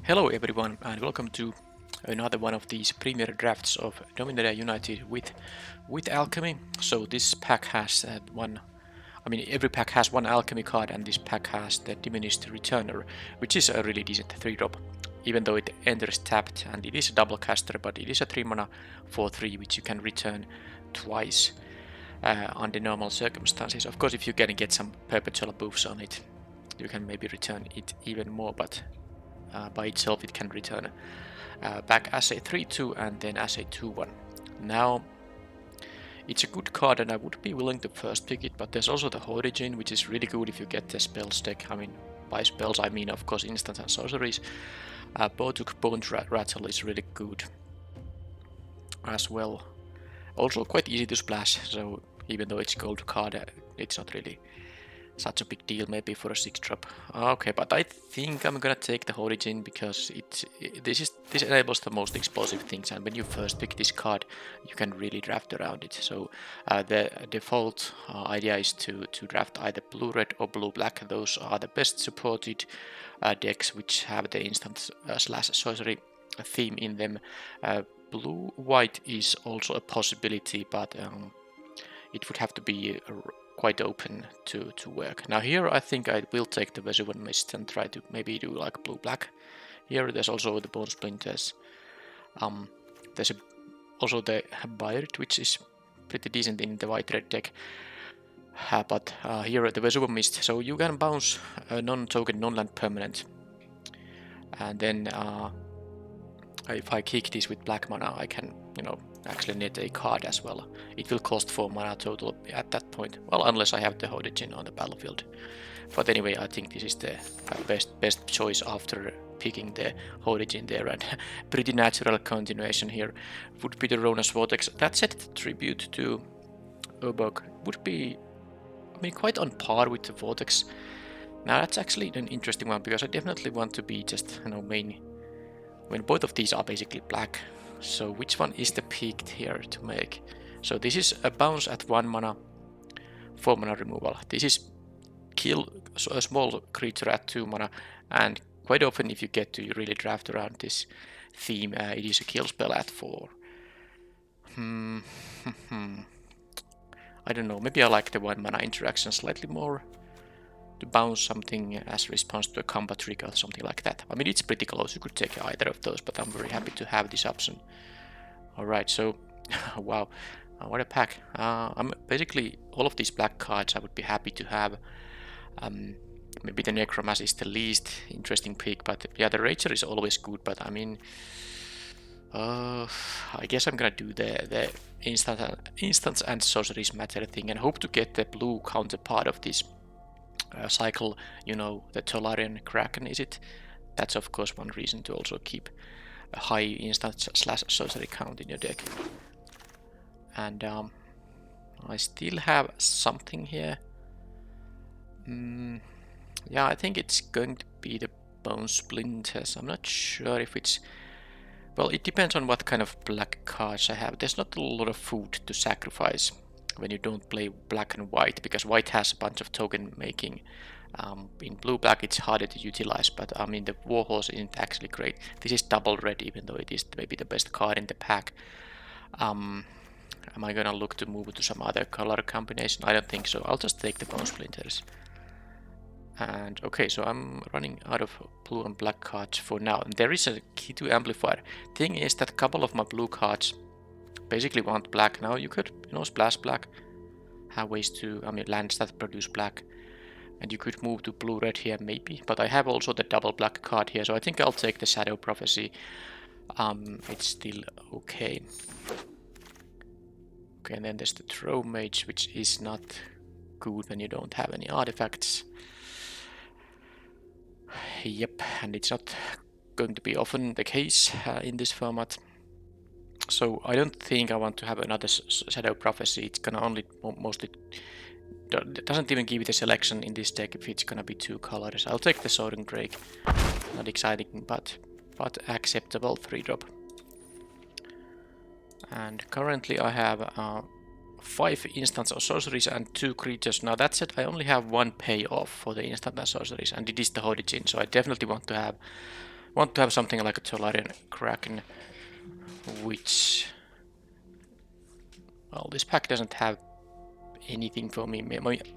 Hello everyone and welcome to another one of these premier drafts of Dominaria United with Alchemy. So this pack has every pack has one Alchemy card, and this pack has the Diminished Returner, which is a really decent 3-drop. Even though it enters tapped and it is a double caster, but it is a 3 mana 4/3 which you can return twice under normal circumstances. Of course, if you can get some perpetual buffs on it, you can maybe return it even more, but by itself it can return back as a 3/2 and then as a 2/1. Now it's a good card and I would be willing to first pick it, but there's also the Djinn, which is really good if you get the spells deck. I mean, by spells I mean of course instants and sorceries. Bone Rattle is really good as well. Also quite easy to splash, so even though it's gold card, it's not really such a big deal maybe for a 6-drop. Okay, but I think I'm gonna take the Djinn because this enables the most explosive things, and when you first pick this card you can really draft around it. So the default idea is to draft either blue-red or blue-black. Those are the best supported decks which have the instant slash sorcery theme in them. Blue-white is also a possibility, but it would have to be quite open to work. Now here I think I will take the BO1 Mist and try to maybe do like blue-black. Here there's also the Bone Splinters. There's also the Byrt, which is pretty decent in the white-red deck. But here the BO1 Mist, so you can bounce a non-token, non-land permanent. And then if I kick this with black mana, I can, actually net a card as well. It will cost 4 mana total at that point. Well, unless I have the Djinn on the battlefield. But anyway, I think this is the best choice after picking the Djinn there, and pretty natural continuation here would be the Rona's Vortex. That said, the tribute to Obok would be, quite on par with the Vortex. Now that's actually an interesting one, because I definitely want to be just, main when both of these are basically black. So which one is the picked here to make? So this is a bounce at 1 mana, 4 mana removal. This is kill a small creature at 2 mana, and quite often if you get to really draft around this theme, it is a kill spell at 4. I don't know, maybe I like the 1 mana interaction slightly more, to bounce something as response to a combat trick or something like that. It's pretty close, you could take either of those, but I'm very happy to have this option. Alright, so wow, what a pack. Basically all of these black cards I would be happy to have. Maybe the Necromancer is the least interesting pick, but yeah, the Rager is always good, but I guess I'm gonna do the instants and sorceries matter thing and hope to get the blue counterpart of this cycle, the Tolarian Kraken, is it? That's of course one reason to also keep a high instant slash sorcery count in your deck. And I still have something here. Yeah, I think it's going to be the Bone Splinters. I'm not sure if it's... Well, it depends on what kind of black cards I have. There's not a lot of food to sacrifice when you don't play black and white, because white has a bunch of token making. In blue-black it's harder to utilize, but the Warhorse isn't actually great. This is double red, even though it is maybe the best card in the pack. Am I gonna look to move to some other color combination? I don't think so. I'll just take the Bone Splinters. And okay, so I'm running out of blue and black cards for now. And there is a key to amplifier. Thing is that a couple of my blue cards basically want black. Now you could, splash black, have ways to, lands that produce black, and you could move to blue-red here maybe, but I have also the double black card here, so I think I'll take the Shadow Prophecy. It's still okay. Okay, and then there's the Throw Mage, which is not good when you don't have any artifacts. Yep, and it's not going to be often the case in this format. So I don't think I want to have another Shadow Prophecy. It's gonna only mostly... It doesn't even give it a selection in this deck if it's gonna be 2 colors. I'll take the Soaring Drake. Not exciting, but acceptable 3-drop. And currently I have 5 instants of sorceries and 2 creatures. Now that said, I only have 1 payoff for the instant and sorceries, and it is the Djinn, so I definitely want to have want to have something like a Tolarian Kraken, which... Well, this pack doesn't have anything for me.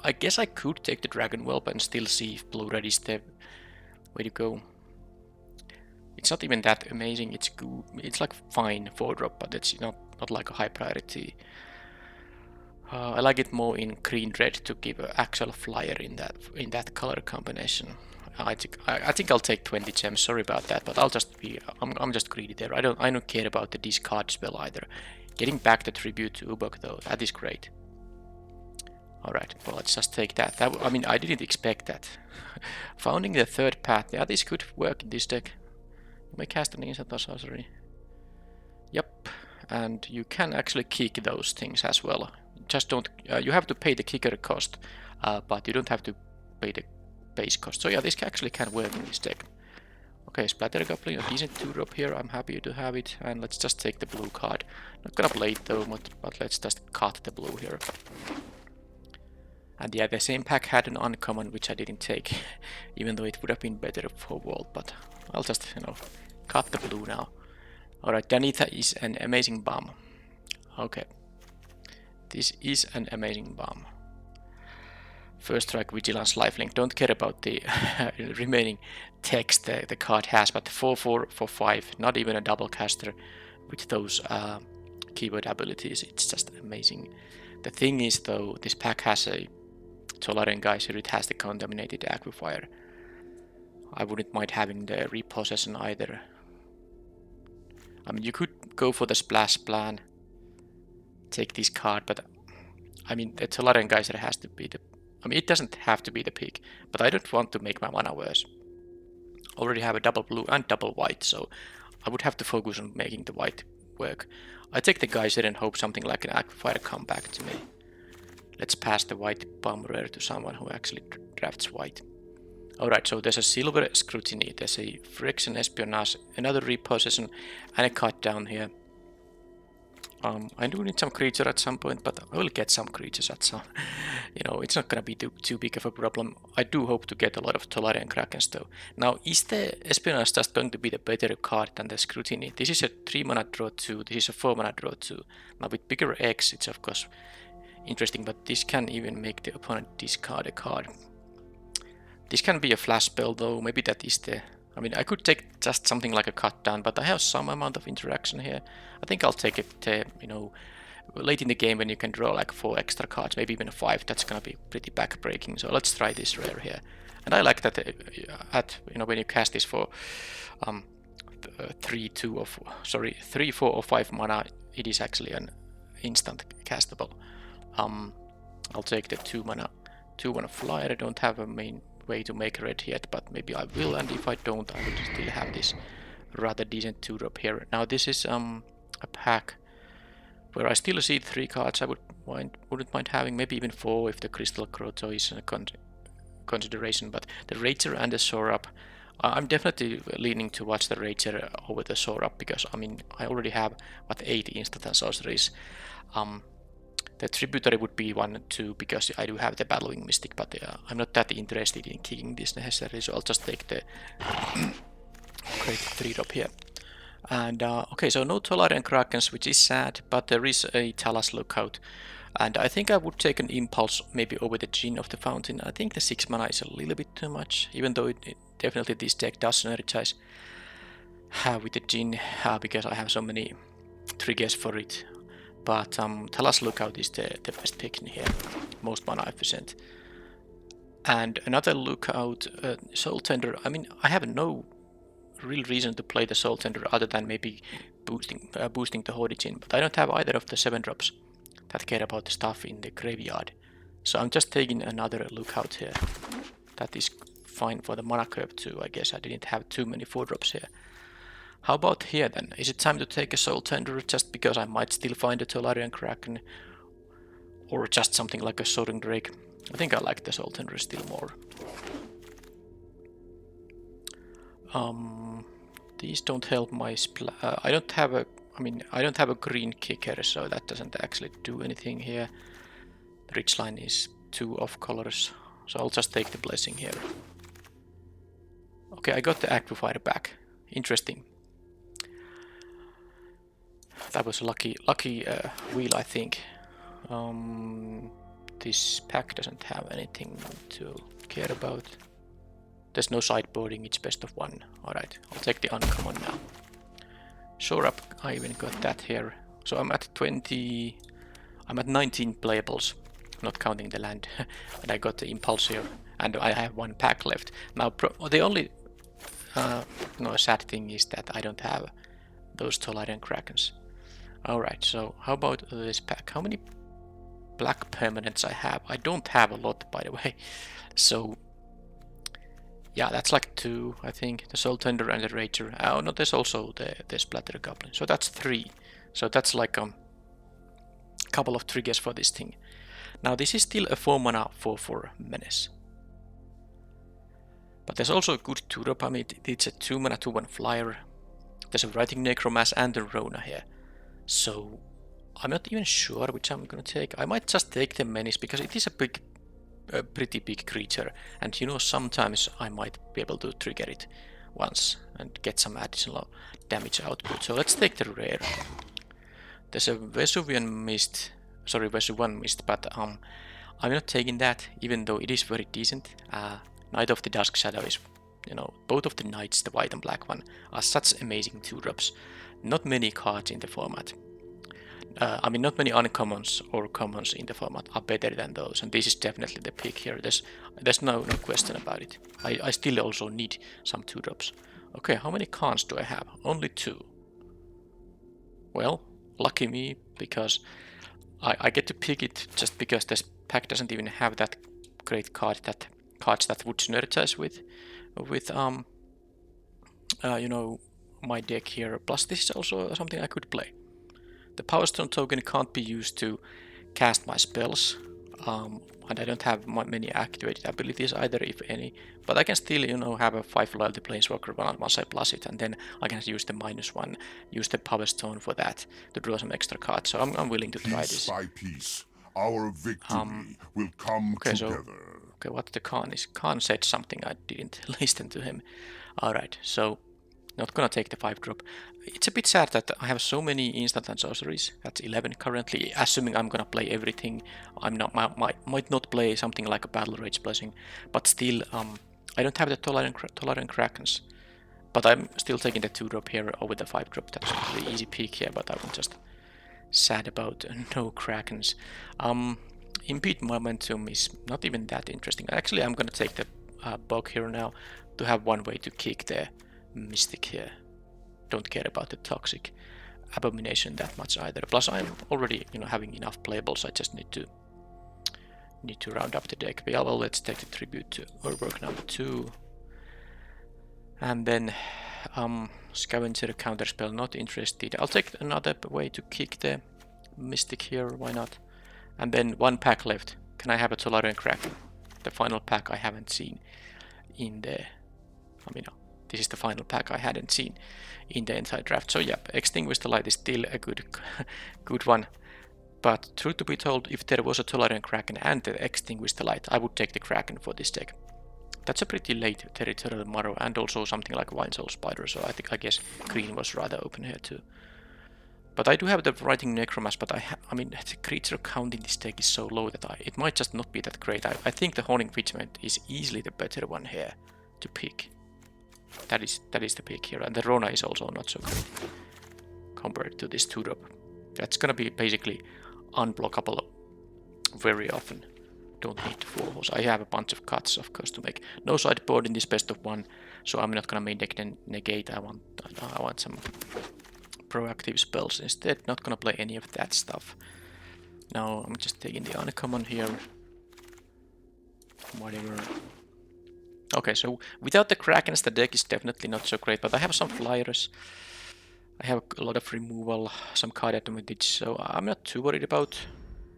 I guess I could take the Dragon Whelp and still see if Blue-Red is the way to go. It's not even that amazing. It's good. It's like fine 4-drop, but it's not like a high priority. I like it more in green-red to give an actual flyer in that color combination. I think I'll take 20 gems. Sorry about that, but I'm just greedy there. I don't care about the discard spell either. Getting back the tribute to Ubok though, that is great. Alright, well let's just take that. I mean, I didn't expect that. Founding the third path, yeah, this could work in this deck. You may cast an instant or sorcery. Yep, and you can actually kick those things as well. Just don't, you have to pay the kicker cost, but you don't have to pay the base cost. So yeah, this actually can work in this deck. Okay, Splatter Goblin, a decent 2-drop here, I'm happy to have it, and let's just take the blue card. Not gonna play it though, but let's just cut the blue here. And yeah, the same pack had an uncommon, which I didn't take, even though it would have been better for Vault, but I'll just, cut the blue now. Alright, Danitha is an amazing bomb. Okay. This is an amazing bomb. First strike, Vigilance, Lifelink. Don't care about the remaining text the card has, but 4/4 for 5, not even a double caster with those keyword abilities. It's just amazing. The thing is though, this pack has a Tolarian Geyser, it has the Contaminated Aquifer. I wouldn't mind having the Repossession either. I mean, you could go for the splash plan, take this card, but I mean, the Tolarian Geyser has to be the... I mean, it doesn't have to be the pick, but I don't want to make my mana worse. Already have a double blue and double white, so I would have to focus on making the white work. I take the Geyser and hope something like an Aquifer come back to me. Let's pass the white bomb rare to someone who actually drafts white. Alright, so there's a Silver Scrutiny, there's a Friction Espionage, another Repossession, and a cut down here. I do need some creature at some point, but I will get some creatures at some... it's not gonna be too big of a problem. I do hope to get a lot of Tolarian Krakens though. Now, is the Espionage just going to be the better card than the Scrutiny? This is a 3-mana draw 2, this is a 4-mana draw 2. Now with bigger X, it's of course interesting, but this can even make the opponent discard a card. This can be a flash spell though, maybe that is the... I mean, I could take just something like a cut down, but I have some amount of interaction here. I think I'll take it, late in the game when you can draw like 4 extra cards, maybe even 5, that's gonna be pretty backbreaking. So let's try this rare here. And I like that when you cast this for 3, 4 or 5 mana, it is actually an instant castable. I'll take the 2 mana flyer. I don't have a main way to make red yet, but maybe I will, and if I don't, I would still have this rather decent 2-drop here. Now this is a pack where I still see 3 cards I wouldn't mind having, maybe even 4 if the Crystal Grotto is a consideration, but the Rager and the Sorap, I'm definitely leaning towards the Rager over the Sorap, because I mean, I already have, 8 instant and sorceries. The Tributary would be 1 2 because I do have the Bellowing Mystic, but I'm not that interested in kicking this necessarily, so I'll just take the great 3-drop here. And okay, so no Tolarian Krakens, which is sad, but there is a Talas Lookout. And I think I would take an Impulse maybe over the Djinn of the Fountain. I think the 6 mana is a little bit too much, even though it definitely this deck does synergize with the Djinn, because I have so many triggers for it. But Talas Lookout is the best pick in here, most mana efficient. And another Lookout, Soul Tender. I mean, I have no real reason to play the Soul Tender other than maybe boosting the Horde Djinn, but I don't have either of the 7-drops that care about the stuff in the graveyard. So I'm just taking another Lookout here. That is fine for the mana curve too. I guess I didn't have too many 4-drops here. How about here then? Is it time to take a Soul Tender just because I might still find a Tolarian Kraken? Or just something like a Soaring Drake? I think I like the Soul Tender still more. These don't help my I don't have a green kicker, so that doesn't actually do anything here. The Ridgeline is 2 off colors, so I'll just take the Blessing here. Okay, I got the Aquifer back. interesting. That was a lucky wheel, I think. This pack doesn't have anything to care about. There's no sideboarding, it's best of one. Alright, I'll take the uncommon now. Shore up, I even got that here. So I'm at 20... I'm at 19 playables, not counting the land. And I got the impulse here, and I have one pack left. Now, the only sad thing is that I don't have those Tolarian Krakens. Alright, so how about this pack? How many black permanents I have? I don't have a lot, by the way. So, yeah, that's like 2, I think. The Soul Tender and the Rager. Oh, no, there's also the Splatter Goblin. So that's 3. So that's like a couple of triggers for this thing. Now, this is still a 4-mana 4/4 menace. But there's also a good 2-drop. I mean, it's a 2-mana 2/1 flyer. There's a Writing Necromancer and the Rona here. So, I'm not even sure which I'm gonna take. I might just take the menace because it is a pretty big creature, and you know, sometimes I might be able to trigger it once and get some additional damage output. So let's take the rare. There's a Vesuvian Mist, but I'm not taking that, even though it is very decent. Knight of the Dusk Shadow is, you know, both of the knights, the white and black one, are such amazing 2-drops. Not many cards in the format. I mean, not many uncommons or commons in the format are better than those, and this is definitely the pick here. There's no question about it. I still also need some 2-drops. Okay, how many Karns do I have? Only 2. Well, lucky me, because I get to pick it just because this pack doesn't even have that great cards that would synergize with you know, my deck here. Plus, this is also something I could play. The Power Stone token can't be used to cast my spells, and I don't have many activated abilities either, if any. But I can still, you know, have a 5 loyalty planeswalker once I plus it, and then I can use the -1, use the Power Stone for that to draw some extra cards. So I'm willing to try this. Piece by piece, our victory will come together. Okay, what the Karn is? Karn said something, I didn't listen to him. Alright, so not gonna take the 5-drop. It's a bit sad that I have so many instant and sorceries. That's 11 currently, assuming I'm gonna play everything. Might not play something like a Battle Rage Blessing, but still, I don't have the Tolarian Krakens. But I'm still taking the 2-drop here over the 5-drop. That's a pretty easy pick here, but I'm just sad about no Krakens. Impede Momentum is not even that interesting. Actually, I'm gonna take the Bog here now to have one way to kick the Mystic here. Don't care about the Toxic Abomination that much either. Plus, I'm already, you know, having enough playables. I just need to round up the deck. But yeah, well, let's take the Tribute to Urborg number 2, and then Scavenger Counterspell. Not interested. I'll take another way to kick the Mystic here. Why not? And then 1 pack left. Can I have a Tolarian Kraken? The final pack I haven't seen in the... I mean, this is the final pack I hadn't seen in the entire draft. So yeah, Extinguish the Light is still a good one. But truth to be told, if there was a Tolarian Kraken and the Extinguish the Light, I would take the Kraken for this deck. That's a pretty late Territorial Marrow and also something like Vine Soul Spider, so I guess green was rather open here too. But I do have the Writing Necromancer, but I mean, the creature count in this deck is so low that it might just not be that great. I think the Haunting Vigilance is easily the better one here to pick. That is the pick here, and the Rona is also not so great compared to this 2-drop. That's gonna be basically unblockable very often. Don't need to force. I have a bunch of cuts, of course, to make. No sideboard in this best of 1, so I'm not gonna main deck then negate. I want some proactive spells instead. Not gonna play any of that stuff. Now I'm just taking the uncommon here. Whatever. Okay, so without the Krakens, the deck is definitely not so great, but I have some flyers. I have a lot of removal, some card advantage, so I'm not too worried about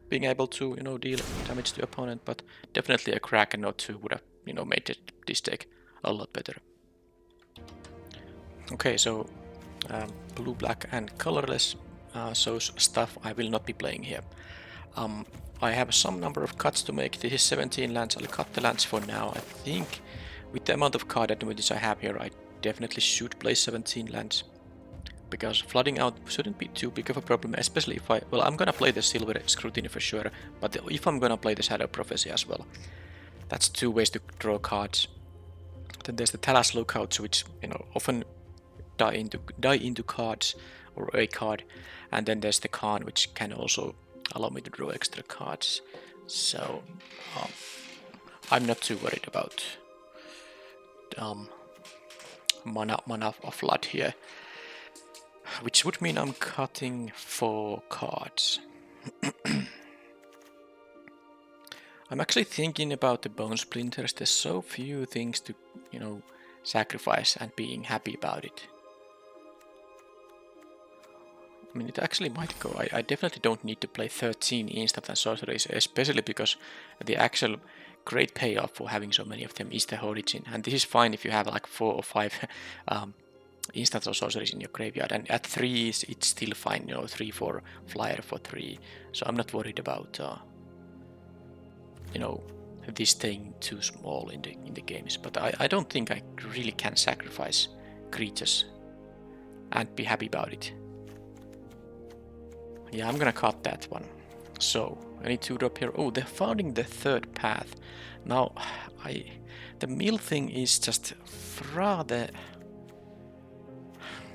being able to, you know, deal damage to opponent, but definitely a Kraken or 2 would have, you know, made this deck a lot better. Okay, so blue, black, and colorless, so stuff I will not be playing here. I have some number of cuts to make. This is 17 lands. I'll cut the lands for now. I think with the amount of card advantage I have here, I definitely should play 17 lands. Because flooding out shouldn't be too big of a problem, especially if well, I'm gonna play the Silver Scrutiny for sure, but if I'm gonna play the Shadow Prophecy as well. That's 2 ways to draw cards. Then there's the Talas Lookouts, which, you know, often die into cards, or a card. And then there's the Karn, which can also allow me to draw extra cards. So, I'm not too worried about mana of flood here. Which would mean I'm cutting 4 cards. I'm actually thinking about the Bone Splinters. There's so few things to, you know, sacrifice and being happy about it. I mean, it actually might go. I definitely don't need to play 13 instant and sorceries, especially because the actual great payoff for having so many of them is the Origin. And this is fine if you have like 4 or 5 instants or sorceries in your graveyard, and at 3 it's still fine, you know, 3/4 flyer for 3. So I'm not worried about you know, this staying too small in the games. But I don't think I really can sacrifice creatures and be happy about it. Yeah, I'm gonna cut that one. So I need to drop here. Oh, they're founding the 3rd path. Now the mill thing is just rather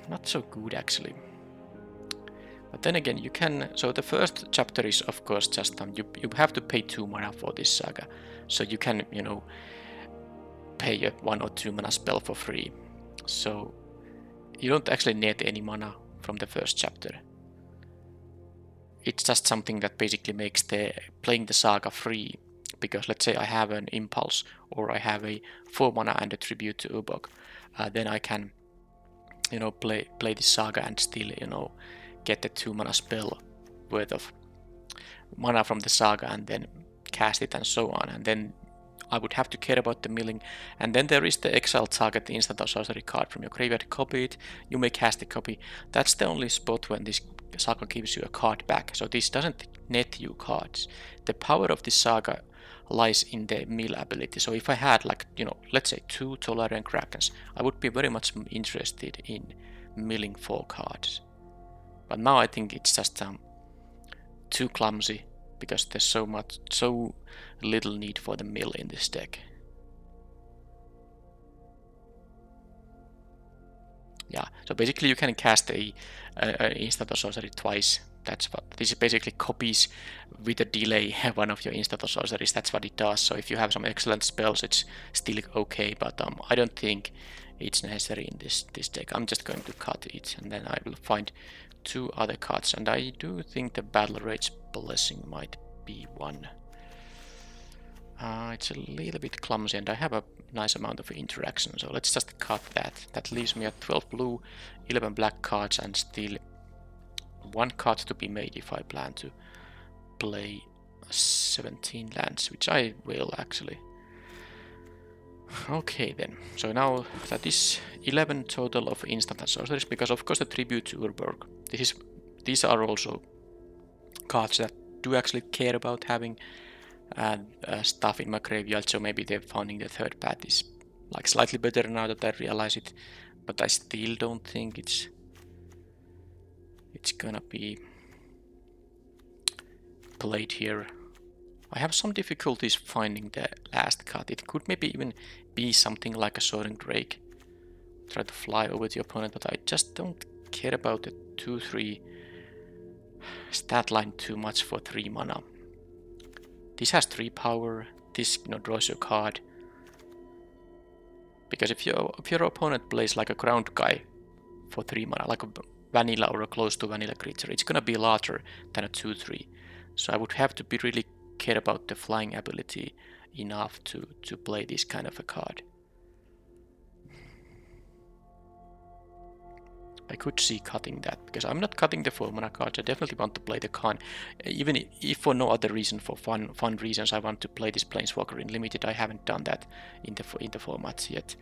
not so good actually. But then again, you can. So the first chapter is of course just you have to pay 2 mana for this saga. So you can, you know, pay a 1 or 2 mana spell for free. So you don't actually net any mana from the first chapter. It's just something that basically makes playing the saga free. Because let's say I have an Impulse, or I have a 4 mana and a Tribute to Ubok, then I can, you know, play the saga and still, you know, get the 2 mana spell worth of mana from the saga and then cast it and so on. And then I would have to care about the milling. And then there is the Exile target, the instant or sorcery card from your graveyard. Copy it, you may cast a copy. That's the only spot when this saga gives you a card back. So this doesn't net you cards. The power of this saga lies in the mill ability. So if I had, like, you know, let's say 2 Tolarian Krakens, I would be very much interested in milling 4 cards. But now I think it's just too clumsy, because there's so little need for the mill in this deck. Yeah, so basically you can cast a instant or sorcery twice. That's what this basically copies with a delay one of your instant or sorceries. That's what it does. So if you have some excellent spells, it's still okay. But I don't think it's necessary in this deck. I'm just going to cut it, and then I will find 2 other cards. And I do think the Battle Rage Blessing might be one. It's a little bit clumsy, and I have a nice amount of interaction. So let's just cut that. That leaves me at 12 blue, 11 black cards, and still 1 card to be made if I plan to play 17 lands, which I will actually. Okay then, so now that is 11 total of instant and sorceries, because of course the Tribute to Urborg. These are also cards that do actually care about having stuff in my graveyard, so maybe they're finding the 3rd path is like slightly better now that I realize it, but I still don't think it's gonna be played here. I have some difficulties finding the last card. It could maybe even be something like a Soaring Drake. Try to fly over the opponent, but I just don't care about the 2/3 stat line too much for 3 mana. This has 3 power. This, you know, draws your card. Because if your opponent plays like a ground guy for 3 mana, like a vanilla or a close to vanilla creature, it's gonna be larger than a 2/3. So I would have to be really care about the flying ability enough to play this kind of a card. I could see cutting that, because I'm not cutting the 4 mana cards. I definitely want to play the Karn, even if for no other reason, for fun reasons. I want to play this Planeswalker in limited. I haven't done that in the formats yet.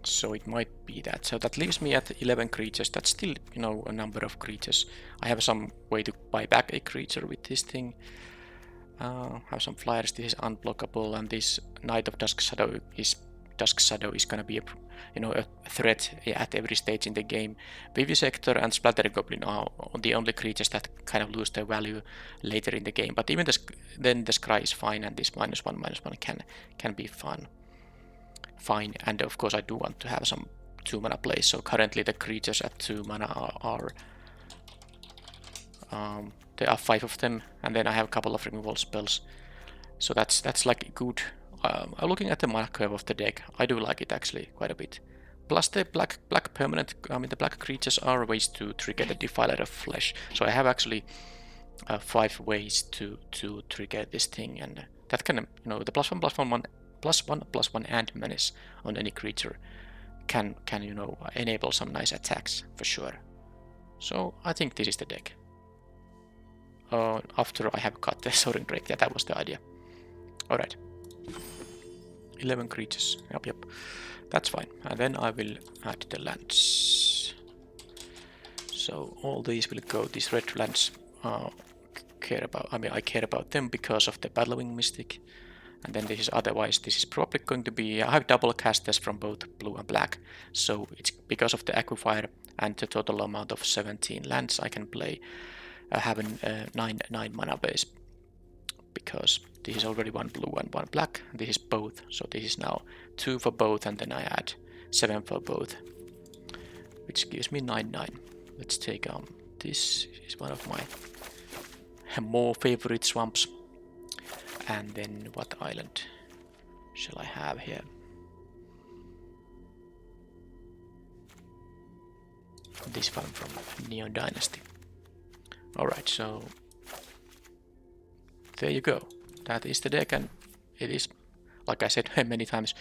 So it might be that. So that leaves me at 11 creatures. That's still, you know, a number of creatures. I have some way to buy back a creature with this thing. Have some flyers. This is unblockable, and this Knight of Dusk Shadow is gonna be a threat at every stage in the game. Vivisector and Splatter Goblin are the only creatures that kind of lose their value later in the game. But even then the Scry is fine, and this -1/-1 can be fine. And of course I do want to have some 2 mana plays. So currently the creatures at 2 mana are there are 5 of them, and then I have a couple of removal spells. So that's like good. I'm looking at the mana curve of the deck. I do like it actually quite a bit. Plus the black permanent, the black creatures are ways to trigger the Defiler of Flesh. So I have actually 5 ways to trigger this thing, and that can, the +1/+1 and menace on any creature can enable some nice attacks for sure. So I think this is the deck. After I have cut the Soaring Drake, yeah, that was the idea. Alright. 11 creatures. Yep. That's fine. And then I will add the lands. So all these will go. These red lands I care about them because of the Battlewing Mystic. And then this is probably going to be, I have double casters from both blue and black. So it's because of the Aquifer and the total amount of 17 lands I can play. Having 9 mana base, because this is already 1 blue and 1 black. This is both, so this is now 2 for both, and then I add 7 for both, which gives me 9/9. Let's take this is one of my more favorite swamps. And then what island shall I have here? This one from Neon Dynasty. Alright, so there you go. That is the deck, and it is, like I said many times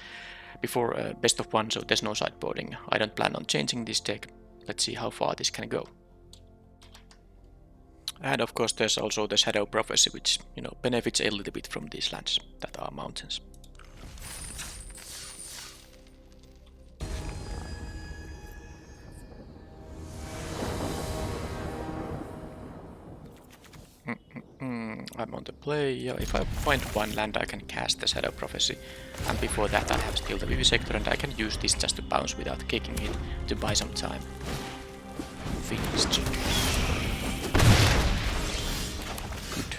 before, best of 1, so there's no sideboarding. I don't plan on changing this deck. Let's see how far this can go. And of course there's also the Shadow Prophecy, which benefits a little bit from these lands that are mountains. I'm on the play. If I find 1 land, I can cast the Shadow Prophecy, and before that I have still the Vivisector, and I can use this just to bounce without kicking it to buy some time. Phoenix Chick. Good.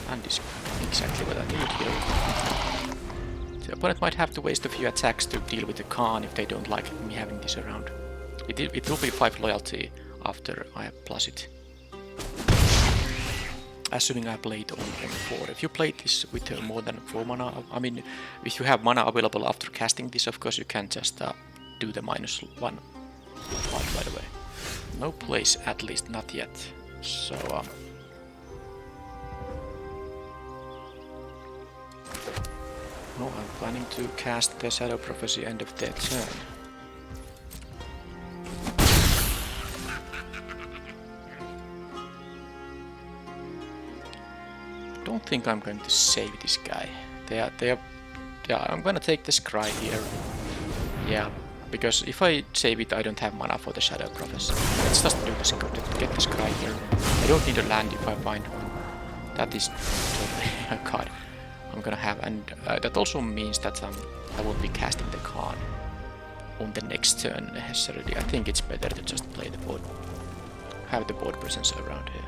And is exactly what I need here. The opponent might have to waste a few attacks to deal with the Karn if they don't like me having this around. It will be 5 loyalty after I plus it. Assuming I play it on 4. If you play this with more than 4 mana, if you have mana available after casting this, of course you can just do the -1 right away. No place, at least not yet. So no, I'm planning to cast the Shadow Prophecy end of their turn. I don't think I'm going to save this guy. I'm gonna take the Scry here. Yeah, because if I save it, I don't have mana for the Shadow Prophecy. Let's just do this, get the Scry here. I don't need a land if I find one. That is totally a card I'm gonna have, and that also means that I won't be casting the Karn on the next turn necessarily. I think it's better to just play the board, have the board presence around here.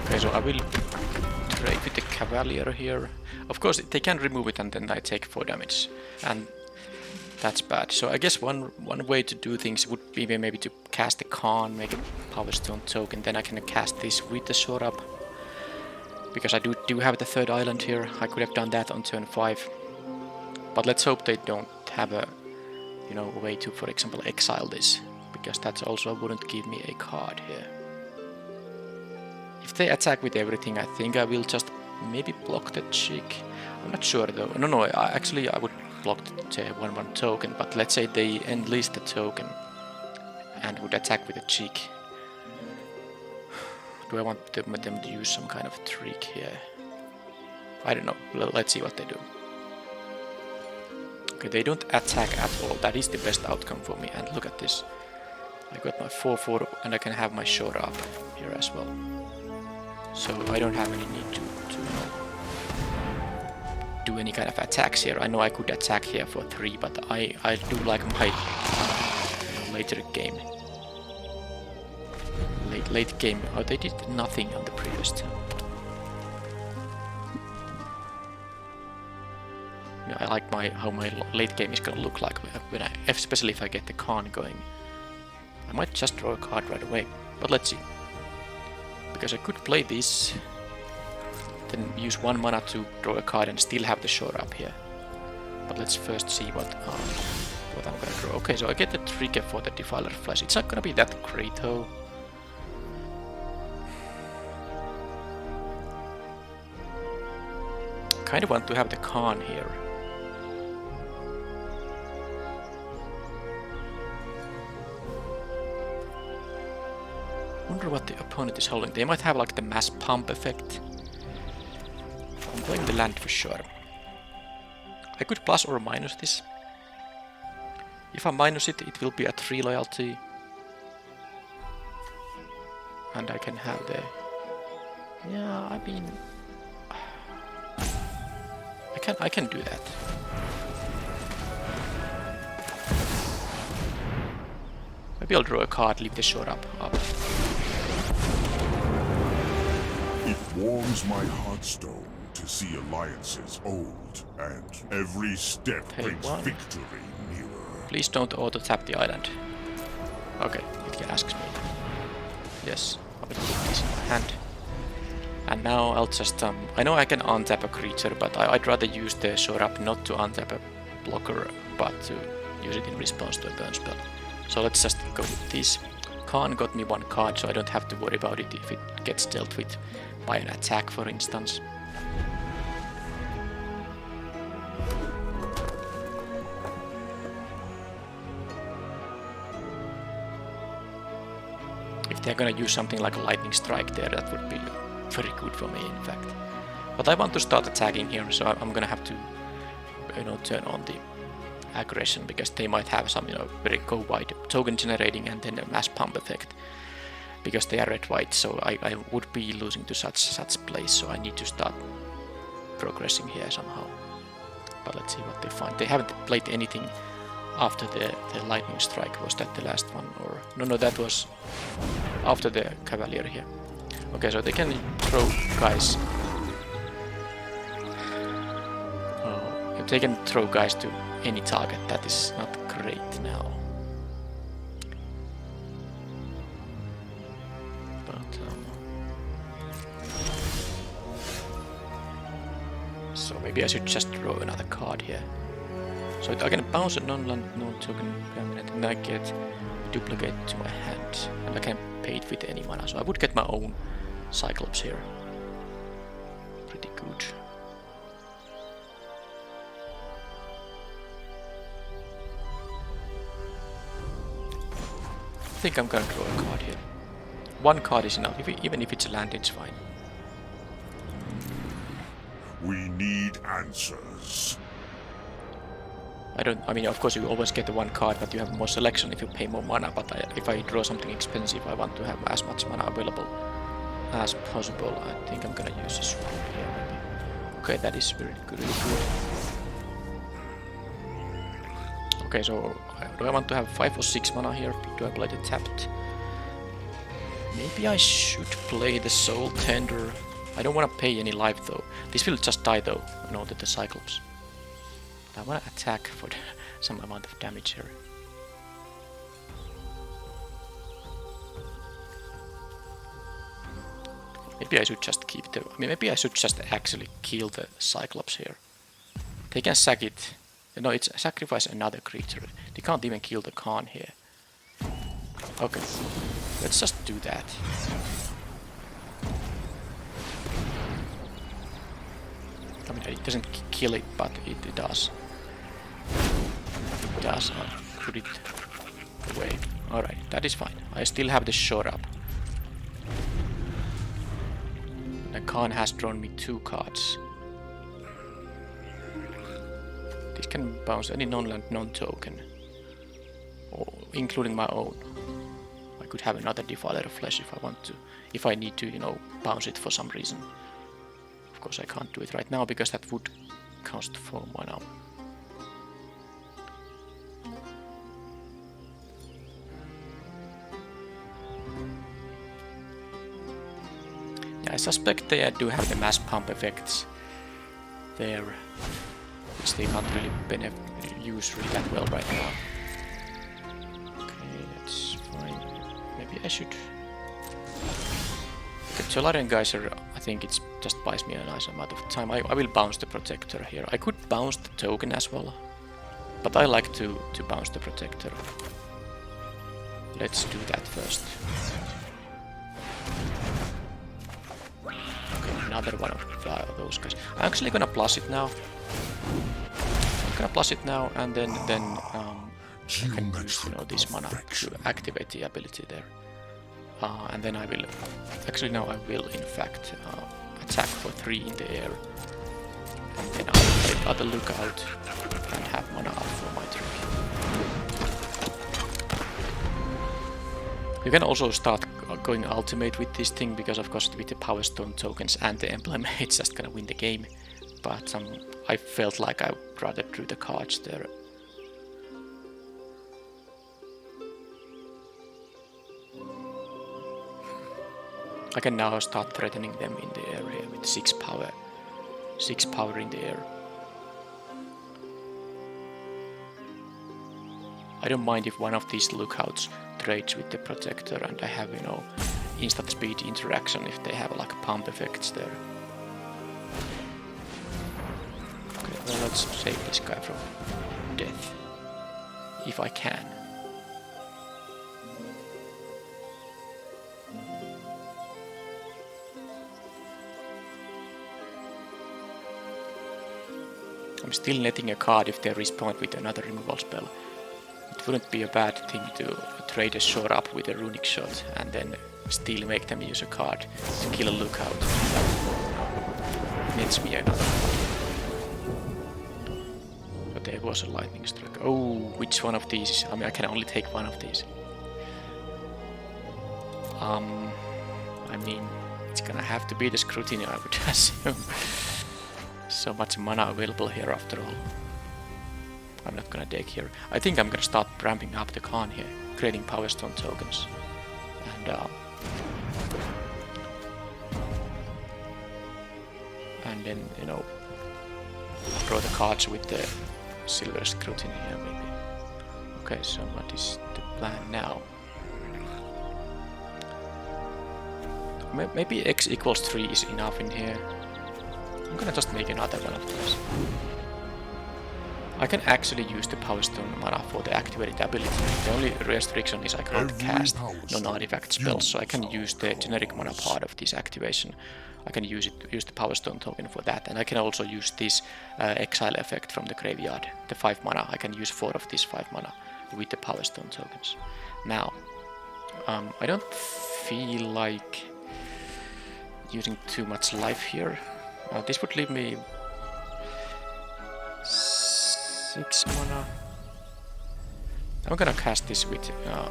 Okay, so I will trade with the Cavalier here. Of course, they can remove it and then I take 4 damage, and that's bad. So I guess one way to do things would be maybe to cast the Karn, make a Power Stone token, then I can cast this with the Sword Up. Because I do have the 3rd island here. I could have done that on turn 5. But let's hope they don't have a way to, for example, exile this, because that also wouldn't give me a card here. If they attack with everything, I think I will just maybe block the Chick. I'm not sure though. No, actually I would block the 1/1 token, but let's say they enlist the token and would attack with a Chick. do I want them to use some kind of trick here? I don't know. Let's see what they do. Okay, they don't attack at all. That is the best outcome for me. And look at this. I got my 4/4 and I can have my short up here as well. So I don't have any need to do any kind of attacks here. I know I could attack here for 3, but I do like my later game. Late game. Oh, they did nothing on the previous turn. You know, I like how my late game is gonna look like when especially if I get the Karn going. I might just draw a card right away, but let's see. Because I could play this, then use 1 mana to draw a card and still have the shore up here. But let's first see what I'm gonna draw. Okay, so I get the trigger for the Defiler Flash. It's not gonna be that great though. Kind of want to have the Karn here. Wonder what the opponent is holding. They might have like the mass pump effect. I'm playing the land for sure. I could plus or minus this. If I minus it, it will be at 3 loyalty. And I can have the... Yeah, I mean... I can do that. Maybe I'll draw a card, leave the shore up. It warms my heartstone to see alliances old, and every step brings victory nearer. Please don't auto-tap the island. Okay, it asks me. Yes, I will put this in my hand. And now I'll just, I know I can untap a creature, but I'd rather use the shore up not to untap a blocker, but to use it in response to a burn spell. So let's just go with this. Karn got me 1 card, so I don't have to worry about it if it gets dealt with by an attack, for instance. If they're gonna use something like a lightning strike there, that would be very good for me, in fact. But I want to start attacking here, so I'm gonna have to, turn on the aggression, because they might have some, very go-wide token generating and then a mass pump effect, because they are red-white. So I would be losing to such plays, so I need to start progressing here somehow. But let's see what they find. They haven't played anything after the lightning strike. Was that the last one, or no? That was after the Cavalier here. Okay, so they can throw guys. Oh, if they can throw guys to any target, that is not great now. But so maybe I should just draw another card here. So I can bounce a non-land, non-token permanent, and I get duplicate to my hand, and I can pay it with any mana. So I would get my own Cyclops here. Pretty good. I think I'm gonna draw a card here. 1 card is enough, even if it's a land, it's fine. We need answers. I mean, of course you always get the 1 card, but you have more selection if you pay more mana, but if I draw something expensive, I want to have as much mana available as possible. I think I'm gonna use this one here maybe. Okay, that is really good. Okay, so do I want to have 5 or 6 mana here? Do I play the tapped? Maybe I should play the Soul Tender. I don't want to pay any life though. This will just die though, the Cyclops. But I want to attack for some amount of damage here. Maybe I should just keep the... I mean, maybe I should just actually kill the Cyclops here. They can sack it. No, it's sacrifice another creature. They can't even kill the Karn here. Okay, let's just do that. I mean, it doesn't kill it, but it does. It does. I'll put it away. Alright, that is fine. I still have the shore up. The Karn has drawn me 2 cards. This can bounce any non-land, non-token, including my own. I could have another Defiler of Flesh if I want to. If I need to, you know, bounce it for some reason. Of course I can't do it right now because that would cost 4 mana. I suspect they do have the mass pump effects there, which they can't really use really that well right now. Okay, that's fine. Maybe I should... Okay, Solarian Geyser, I think it just buys me a nice amount of time. I will bounce the Protector here. I could bounce the token as well, but I like to bounce the Protector. Let's do that first. Another one of those guys. I'm actually gonna plus it now. And then I can use, you know, this mana to activate the ability there. And then I will in fact attack for 3 in the air. And then I'll take other lookout and have mana up for my trick. You can also start going ultimate with this thing, because of course with the Power Stone tokens and the emblem it's just gonna win the game. But I felt like I would rather drew the cards there. I can now start threatening them in the area with 6 power. 6 power in the air. I don't mind if one of these lookouts trades with the Protector and I have, you know, instant speed interaction if they have like pump effects there. Okay, well, let's save this guy from death. If I can. I'm still netting a card if they respond with another removal spell. It wouldn't be a bad thing to trade a shore up with a runic shot and then still make them use a card to kill a lookout. That nets me another. But there was a lightning strike. Oh, which one of these? I mean, I can only take one of these. I mean, it's gonna have to be the Scrutiny, I would assume. So much mana available here after all. I'm not gonna take here. I think I'm gonna start ramping up the Karn here, creating Power Stone tokens. And then, you know, draw the cards with the Silver Scrutiny here maybe. Okay, so what is the plan now? Maybe x equals 3 is enough in here. I'm gonna just make another one of those. I can actually use the Power Stone mana for the activated ability. The only restriction is I can't cast non-artifact spells, so I can use the generic mana part of this activation. I can use the Power Stone token for that, and I can also use this exile effect from the graveyard. The 5 mana, I can use 4 of these 5 mana with the Power Stone tokens. Now, I don't feel like using too much life here. This would leave me 6 mana. I'm gonna cast this with you know,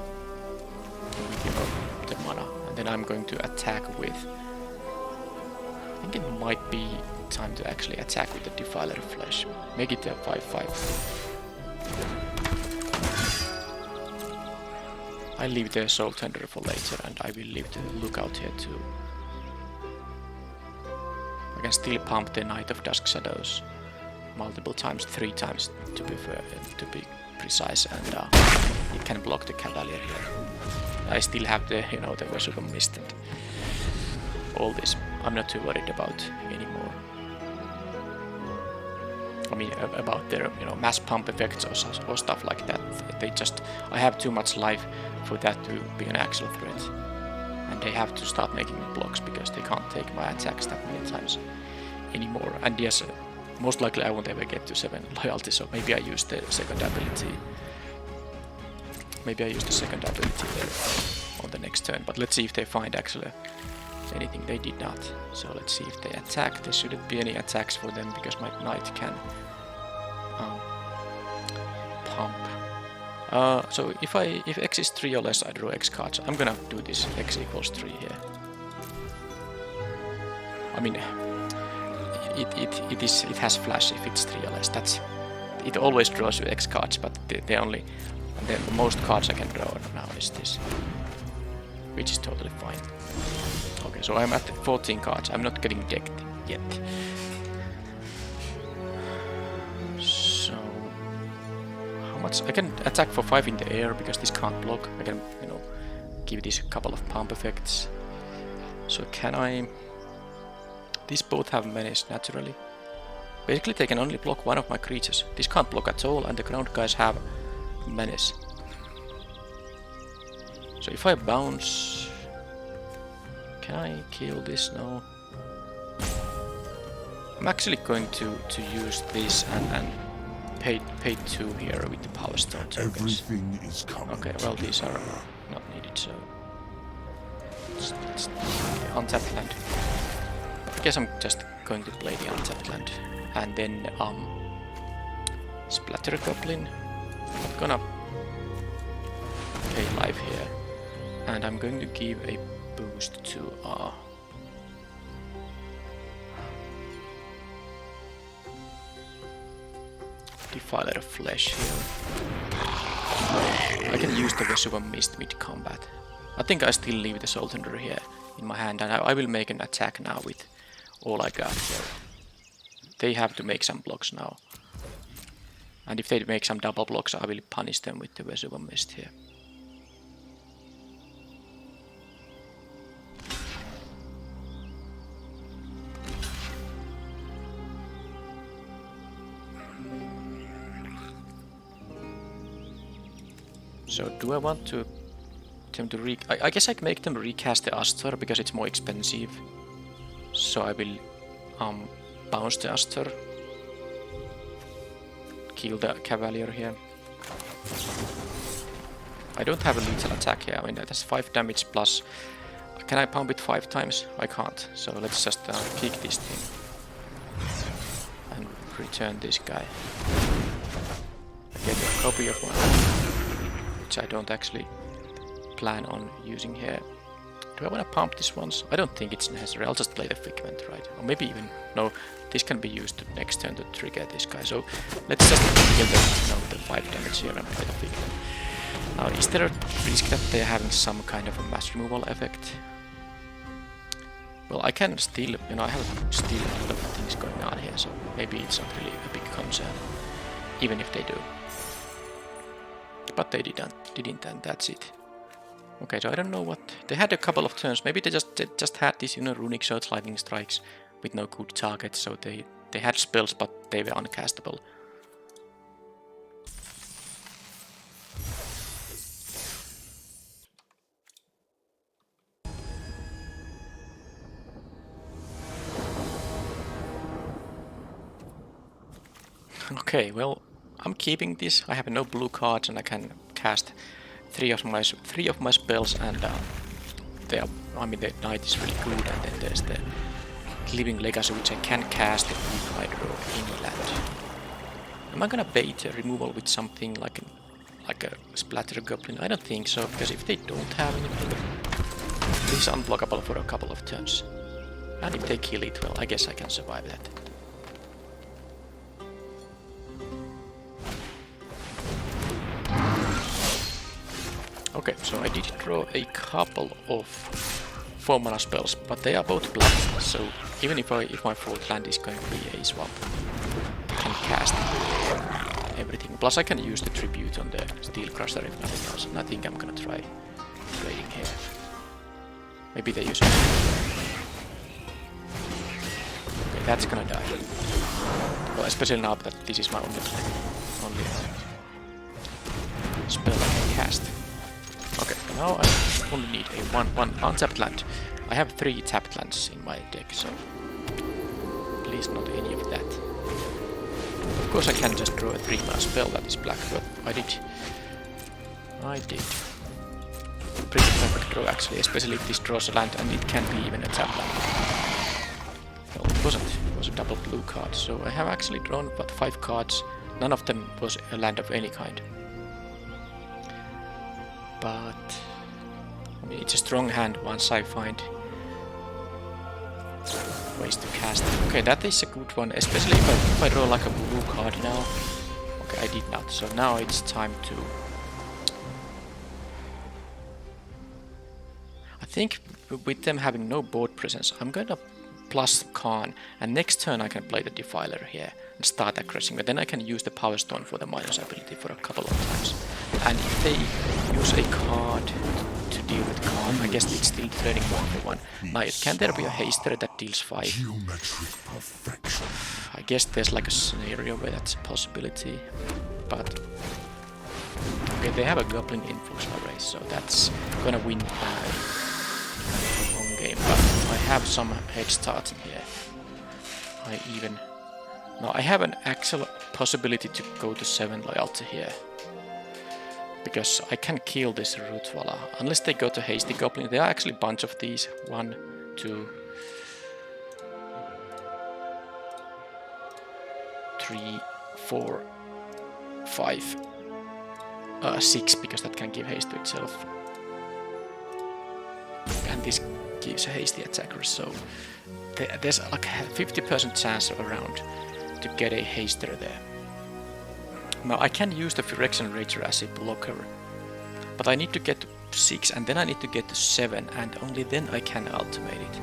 the mana, and then I'm going to attack with... I think it might be time to actually attack with the Defiler of Flesh. Make it a 5/5. I leave the Soul Tender for later, and I will leave the Lookout here too. I can still pump the Knight of Dusk Shadows multiple times, 3 times to be precise, and it can block the Cavalier here. I still have the, you know, the Resurgam Mist and all this. I'm not too worried about anymore. I mean, about their, you know, mass pump effects or stuff like that. I have too much life for that to be an actual threat. And they have to start making blocks because they can't take my attacks that many times anymore. And yes, most likely I won't ever get to 7 loyalty, so maybe I use the second ability. Maybe I use the second ability there on the next turn, but let's see if they find actually anything. They did not. So let's see if they attack. There shouldn't be any attacks for them because my knight can pump. So if X is 3 or less, I draw X cards. I'm gonna do this X equals 3 here. I mean, it has flash if it's 3 or less. It always draws you X cards, but the most cards I can draw now is this, which is totally fine. Okay, so I'm at 14 cards. I'm not getting decked yet. So how much I can attack for 5 in the air because this can't block. I can, give this a couple of pump effects. So can I? These both have menace naturally. Basically, they can only block one of my creatures. This can't block at all, and the ground guys have menace. So if I bounce, can I kill this? No. I'm actually going to use this and pay 2 here with the power stone tokens. Everything is coming. Okay, well these are not needed, so let's untapped land. I guess I'm just going to play the untapped land. And then Splatter Goblin. I'm gonna pay life here. And I'm going to give a boost to Defiler of Flesh here. I can use the Vesuva Mist mid-combat. I think I still leave the Soul Thunder here in my hand, and I will make an attack now with all I got here. They have to make some blocks now. And if they make some double blocks, I will punish them with the Vesuva Mist here. So do I want to them to I guess I can make them recast the Astor because it's more expensive. So I will bounce the Astor, kill the Cavalier here. I don't have a lethal attack here. I mean that's 5 damage plus. Can I pump it 5 times? I can't. So let's just kick this thing and return this guy. I get a copy of one, which I don't actually plan on using here. Do I want to pump this once? I don't think it's necessary. I'll just play the Figment, right? Or maybe even no. This can be used to next turn to trigger this guy. So let's just get the 5 damage here and play the Figment. Now, is there a risk that they're having some kind of a mass removal effect? Well, I can still, I have still a lot of things going on here, so maybe it's not really a big concern, even if they do. But they didn't, and that's it. Okay, so I don't know what they had a couple of turns. Maybe they just had these, runic swords, lightning strikes with no good targets. So they had spells, but they were uncastable. Okay, well, I'm keeping this. I have no blue cards, and I can cast 3 of my spells, and the knight is really good, and then there's the Living Legacy, which I can cast if I draw any land. Am I gonna bait a removal with something like a Splatter Goblin? I don't think so, because if they don't have anything, this is unblockable for a couple of turns. And if they kill it, well, I guess I can survive that. Okay, so I did draw a couple of 4-mana spells, but they are both black, so even if my 4th land is going to be a swap, I can cast everything. Plus I can use the tribute on the Steel Crusher if nothing else, and I think I'm gonna try trading here. Maybe they use it. Okay, that's gonna die. Well, especially now that this is my only spell I can cast. Okay, now I only need a one untapped land. I have 3 tapped lands in my deck, so please not any of that. Of course I can just draw a 3-mana spell that is black, but I did. pretty perfect draw actually, especially if this draws a land and it can be even a tap land. Well, it wasn't. It was a double blue card, so I have actually drawn about 5 cards. None of them was a land of any kind. But I mean, it's a strong hand once I find ways to cast it. Okay, that is a good one, especially if I draw like a blue card now. Okay, I did not, so now it's time to... I think with them having no board presence, I'm gonna plus Karn, and next turn I can play the Defiler here and start aggressing, but then I can use the Power Stone for the minus ability for a couple of times. And if they use a card to deal with Karn, I guess it's still turning 1 for 1. Now, can there be a haster that deals 5? Geometric perfection. I guess there's like a scenario where that's a possibility, but... Okay, they have a Goblin Influx Array, so that's gonna win by a long game, but I have some head start in here. No, I have an actual possibility to go to 7 loyalty here. Because I can kill this Rootwalla. Unless they go to Hasty Goblin. There are actually a bunch of these. 1, 2, 3, 4, 5, 6, because that can give haste to itself. And this gives a hasty attacker, so there's like a 50% chance around to get a haster there. Now I can use the Phyrexian Rager as a blocker, but I need to get to 6 and then I need to get to 7 and only then I can ultimate it.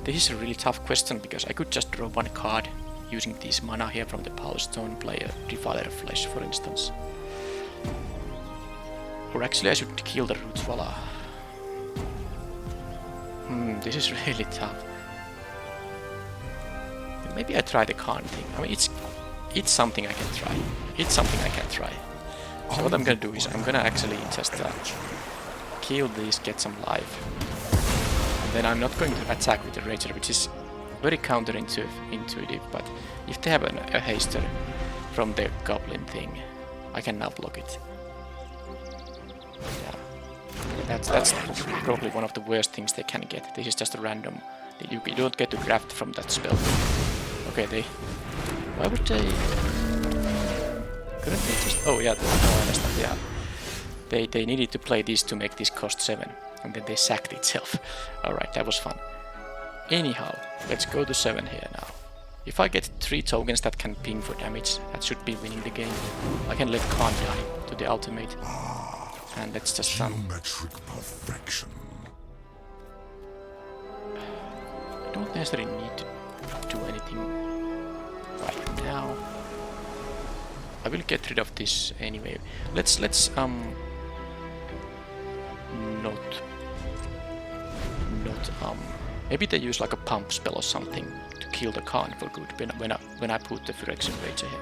This is a really tough question because I could just draw 1 card using this mana here from the Power Stone, play a Defiler Flesh for instance. Or actually I should kill the Rootwalla. This is really tough. Maybe I try the Karn thing. I mean it's something I can try. It's something I can try. So what I'm gonna do is I'm gonna actually just kill these, get some life. And then I'm not going to attack with the Rager, which is very counterintuitive, but if they have a haster from the Goblin thing, I can now block it. Yeah. That's probably one of the worst things they can get. This is just a random. You don't get to draft from that spell. Okay, why would they... Couldn't they just... Oh yeah, I understand, yeah. They needed to play this to make this cost 7. And then they sacked itself. Alright, that was fun. Anyhow, let's go to 7 here now. If I get 3 tokens that can ping for damage, that should be winning the game. I can let Karn die to the ultimate. And let's just... Geometric perfection. I don't necessarily need to do anything right now. I will get rid of this anyway. Let's not maybe they use like a pump spell or something to kill the Karn for good when I put the Phyrexian Rager here.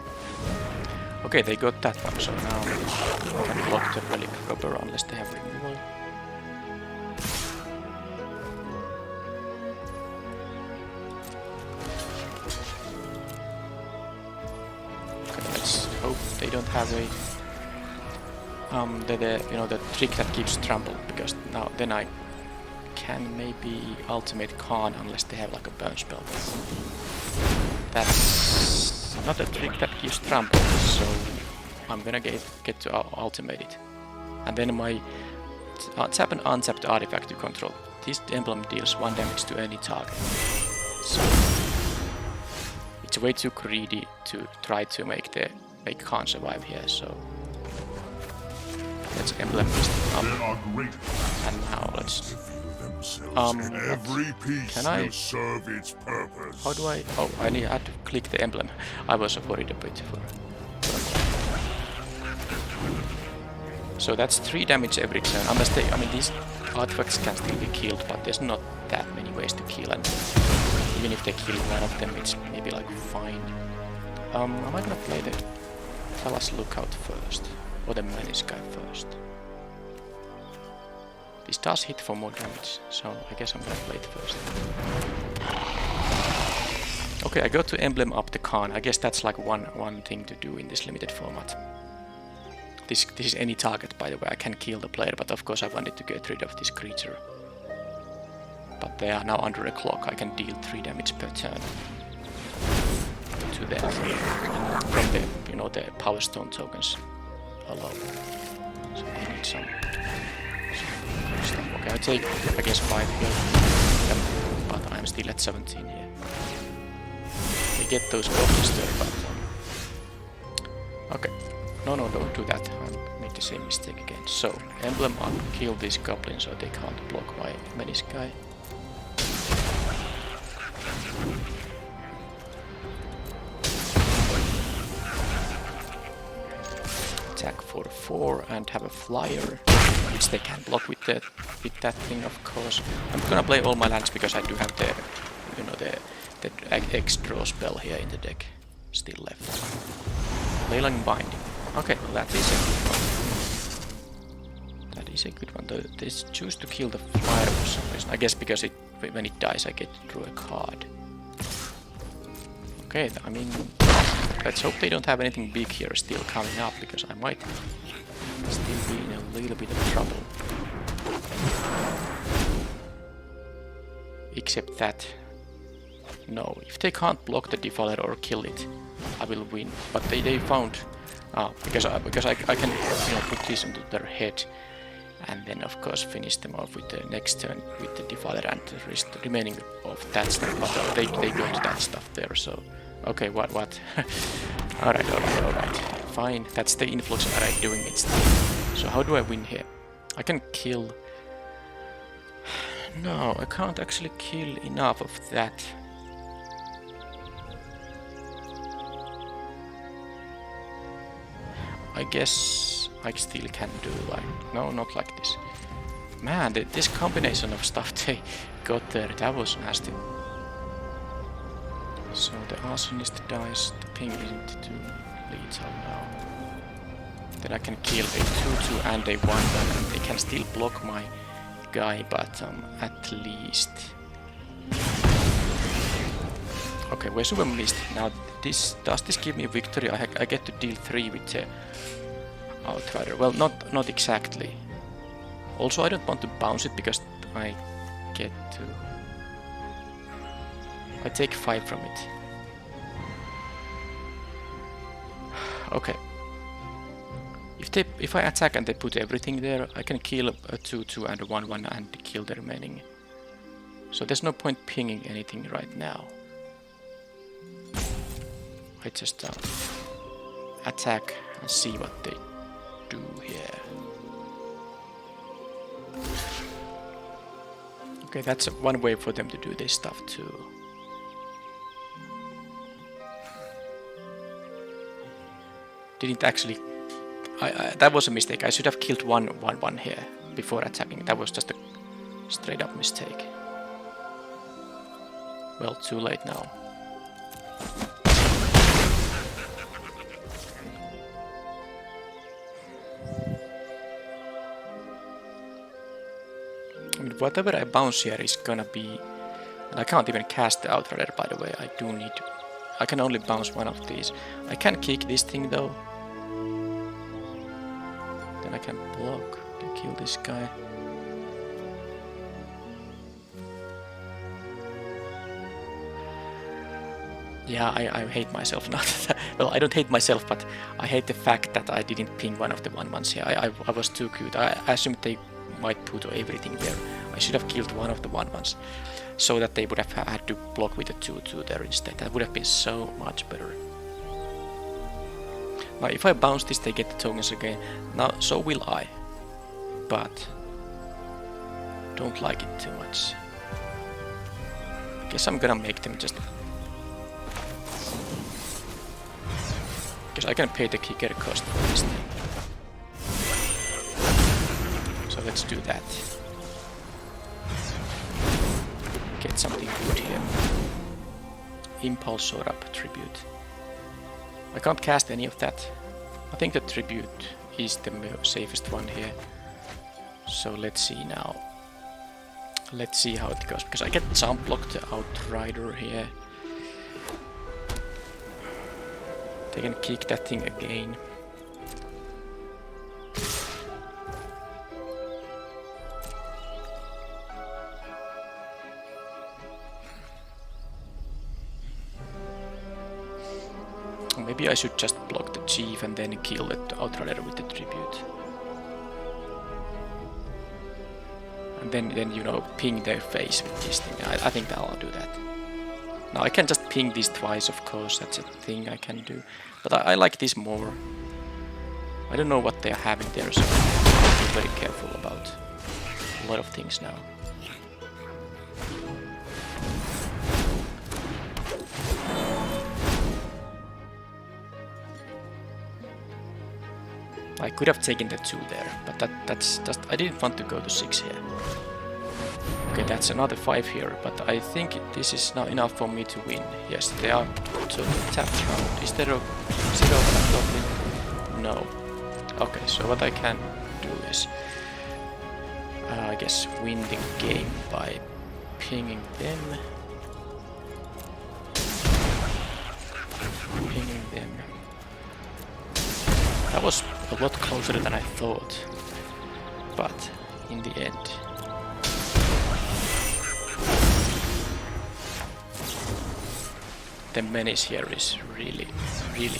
Okay, they got that one, so now I can block the Relic Robber unless they have removal. Hope they don't have a the trick that gives trample, because now then I can maybe ultimate Karn unless they have like a burn spell. That's not a trick that gives trample, so I'm gonna get to ultimate it. And then my tap an untapped artifact to control. This emblem deals 1 damage to any target. So it's way too greedy to try to make Karn survive here, so let's emblem this up. And now let's every piece can I will serve its purpose. how do I I had to click the emblem. I was worried a bit for so that's 3 damage every turn, unless these artifacts can still be killed, but there's not that many ways to kill, and even if they kill one of them it's maybe like fine. Am I gonna play the Talas Lookout first, or the Menace guy first? This does hit for more damage, so I guess I'm gonna play it first. Okay, I got to emblem up the Karn. I guess that's like one thing to do in this limited format. this is any target, by the way. I can kill the player, but of course I wanted to get rid of this creature. But they are now under a clock. I can deal 3 damage per turn to them from the, you know, the Power Stone tokens alone. So I need some stuff. Okay, I take, I guess, 5 here, but I'm still at 17 here. I get those goblins there, but okay. No, don't do that. I made the same mistake again. So, emblem up, kill these goblins so they can't block my menace guy. Attack for 4 and have a flyer, which they can block with that thing, of course. I'm gonna play all my lands because I do have the, you know, the X-draw spell here in the deck still left. Leyline Binding. Okay, well that is a good one. That is a good one. They choose to kill the flyer for some reason. I guess because when it dies I get to draw a card. Okay, I mean, let's hope they don't have anything big here still coming up, because I might still be in a little bit of trouble. Except that, no, if they can't block the Defiler or kill it, I will win. But they found, because I can, you know, put this into their head, and then of course finish them off with the next turn with the Defiler and the remaining of that stuff. But they got that stuff there, so okay, what? Alright, fine. That's the influx array doing its thing. So how do I win here? I can kill. No, I can't actually kill enough of that. I guess I still can do like, no, not like this. Man, this combination of stuff they got there, that was nasty. So the Arsonist dies, the ping isn't too lethal now. Then I can kill a 2-2 and a 1-1, and they can still block my guy, but at least... Okay, where's Super Mist? Now, does this give me a victory? I get to deal 3 with the Outrider. Well, not exactly. Also, I don't want to bounce it because I get to... I take 5 from it. Okay. If I attack and they put everything there, I can kill a 2-2 and a 1-1 and kill the remaining. So there's no point pinging anything right now. I just attack and see what they do here. Okay, that's one way for them to do this stuff too. Didn't actually... that was a mistake. I should have killed 1-1 here before attacking. That was just a straight up mistake. Well, too late now. I mean, whatever I bounce here is gonna be... And I can't even cast the Outrider, by the way. I do need... I can only bounce one of these. I can kick this thing though. Then I can block to kill this guy. Yeah, I hate myself now. Well, I don't hate myself, but I hate the fact that I didn't ping one of the 1-1s here. I was too cute. I assumed they might put everything there. I should have killed one of the 1-1s, so that they would have had to block with the 2-2 there instead. That would have been so much better. Now, if I bounce this, they get the tokens again. Now, so will I. But don't like it too much. I guess I'm gonna make them just... Because I can pay the kicker cost for this thing. So let's do that. Get something good here. Impulse or up tribute. I can't cast any of that. I think the tribute is the safest one here. So let's see now. Let's see how it goes, because I get jump blocked the Outrider here. They can kick that thing again. maybe I should just block the chief and then kill the Outrider with the tribute. And then you know, ping their face with this thing. I think that I'll do that. Now I can just ping this twice, of course, that's a thing I can do. But I like this more. I don't know what they're having there, so I'm very careful about a lot of things now. I could have taken the 2 there, but that's just... I didn't want to go to 6 here. Okay, that's another 5 here, but I think this is now enough for me to win. Yes, they are totally tapped round. Is there a 0 goblin? No. Okay, so what I can do is... I guess win the game by pinging them. Pinging them. That was a lot closer than I thought, but in the end... the menace here is really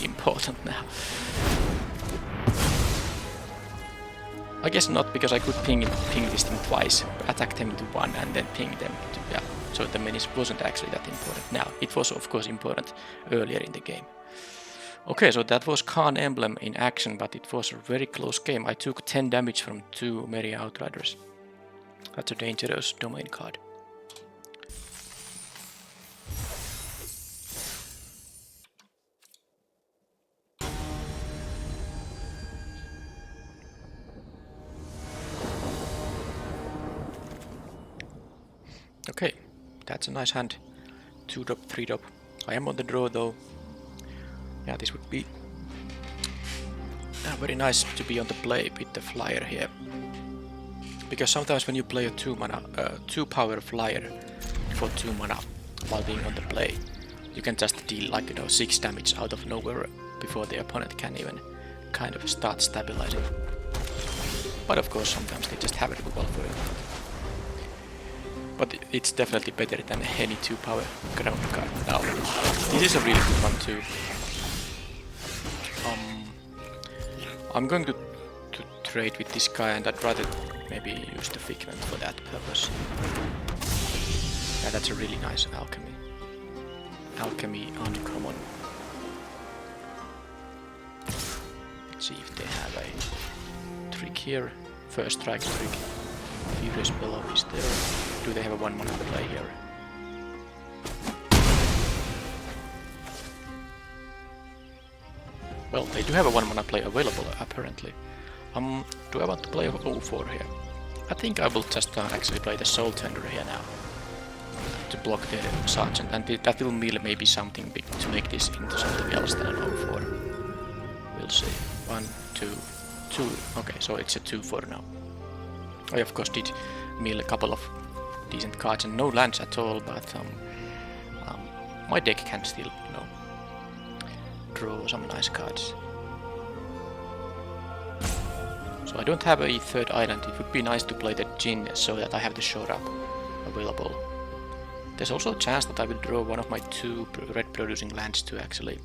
important now. I guess not, because I could ping this thing twice, attack them to 1 and then ping them to... yeah, so the menace wasn't actually that important. Now, it was of course important earlier in the game. Okay, so that was Karn emblem in action, but it was a very close game. I took 10 damage from 2 Merry Outriders. That's a dangerous domain card. Okay, that's a nice hand. 2-drop, 3-drop. I am on the draw though. Yeah, this would be very nice to be on the play with the flyer here. Because sometimes when you play a 2 power flyer for 2 mana while being on the play, you can just deal like, you know, 6 damage out of nowhere before the opponent can even kind of start stabilizing. But of course sometimes they just have a removal for it. But it's definitely better than any 2 power ground card. Now, this is a really good one too. I'm going to trade with this guy, and I'd rather maybe use the figment for that purpose. Yeah, that's a really nice alchemy. Alchemy uncommon. Let's see if they have a trick here. First strike trick. Furious Bellow is there. Do they have a 1 mana play here? Well, they do have a 1 mana play available, apparently. Do I want to play a 0-4 here? I think I will just actually play the Soul Tender here now. To block the Sergeant, and that will maybe something big to make this into something else than an 0-4. We'll see. 1, 2, 2. Okay, so it's a 2-4 now. I of course did mill a couple of decent cards and no lands at all, but my deck can still, you know, draw some nice cards. So I don't have a 3rd island. It would be nice to play the Djinn so that I have the shore up available. There's also a chance that I will draw one of my 2 red producing lands to actually,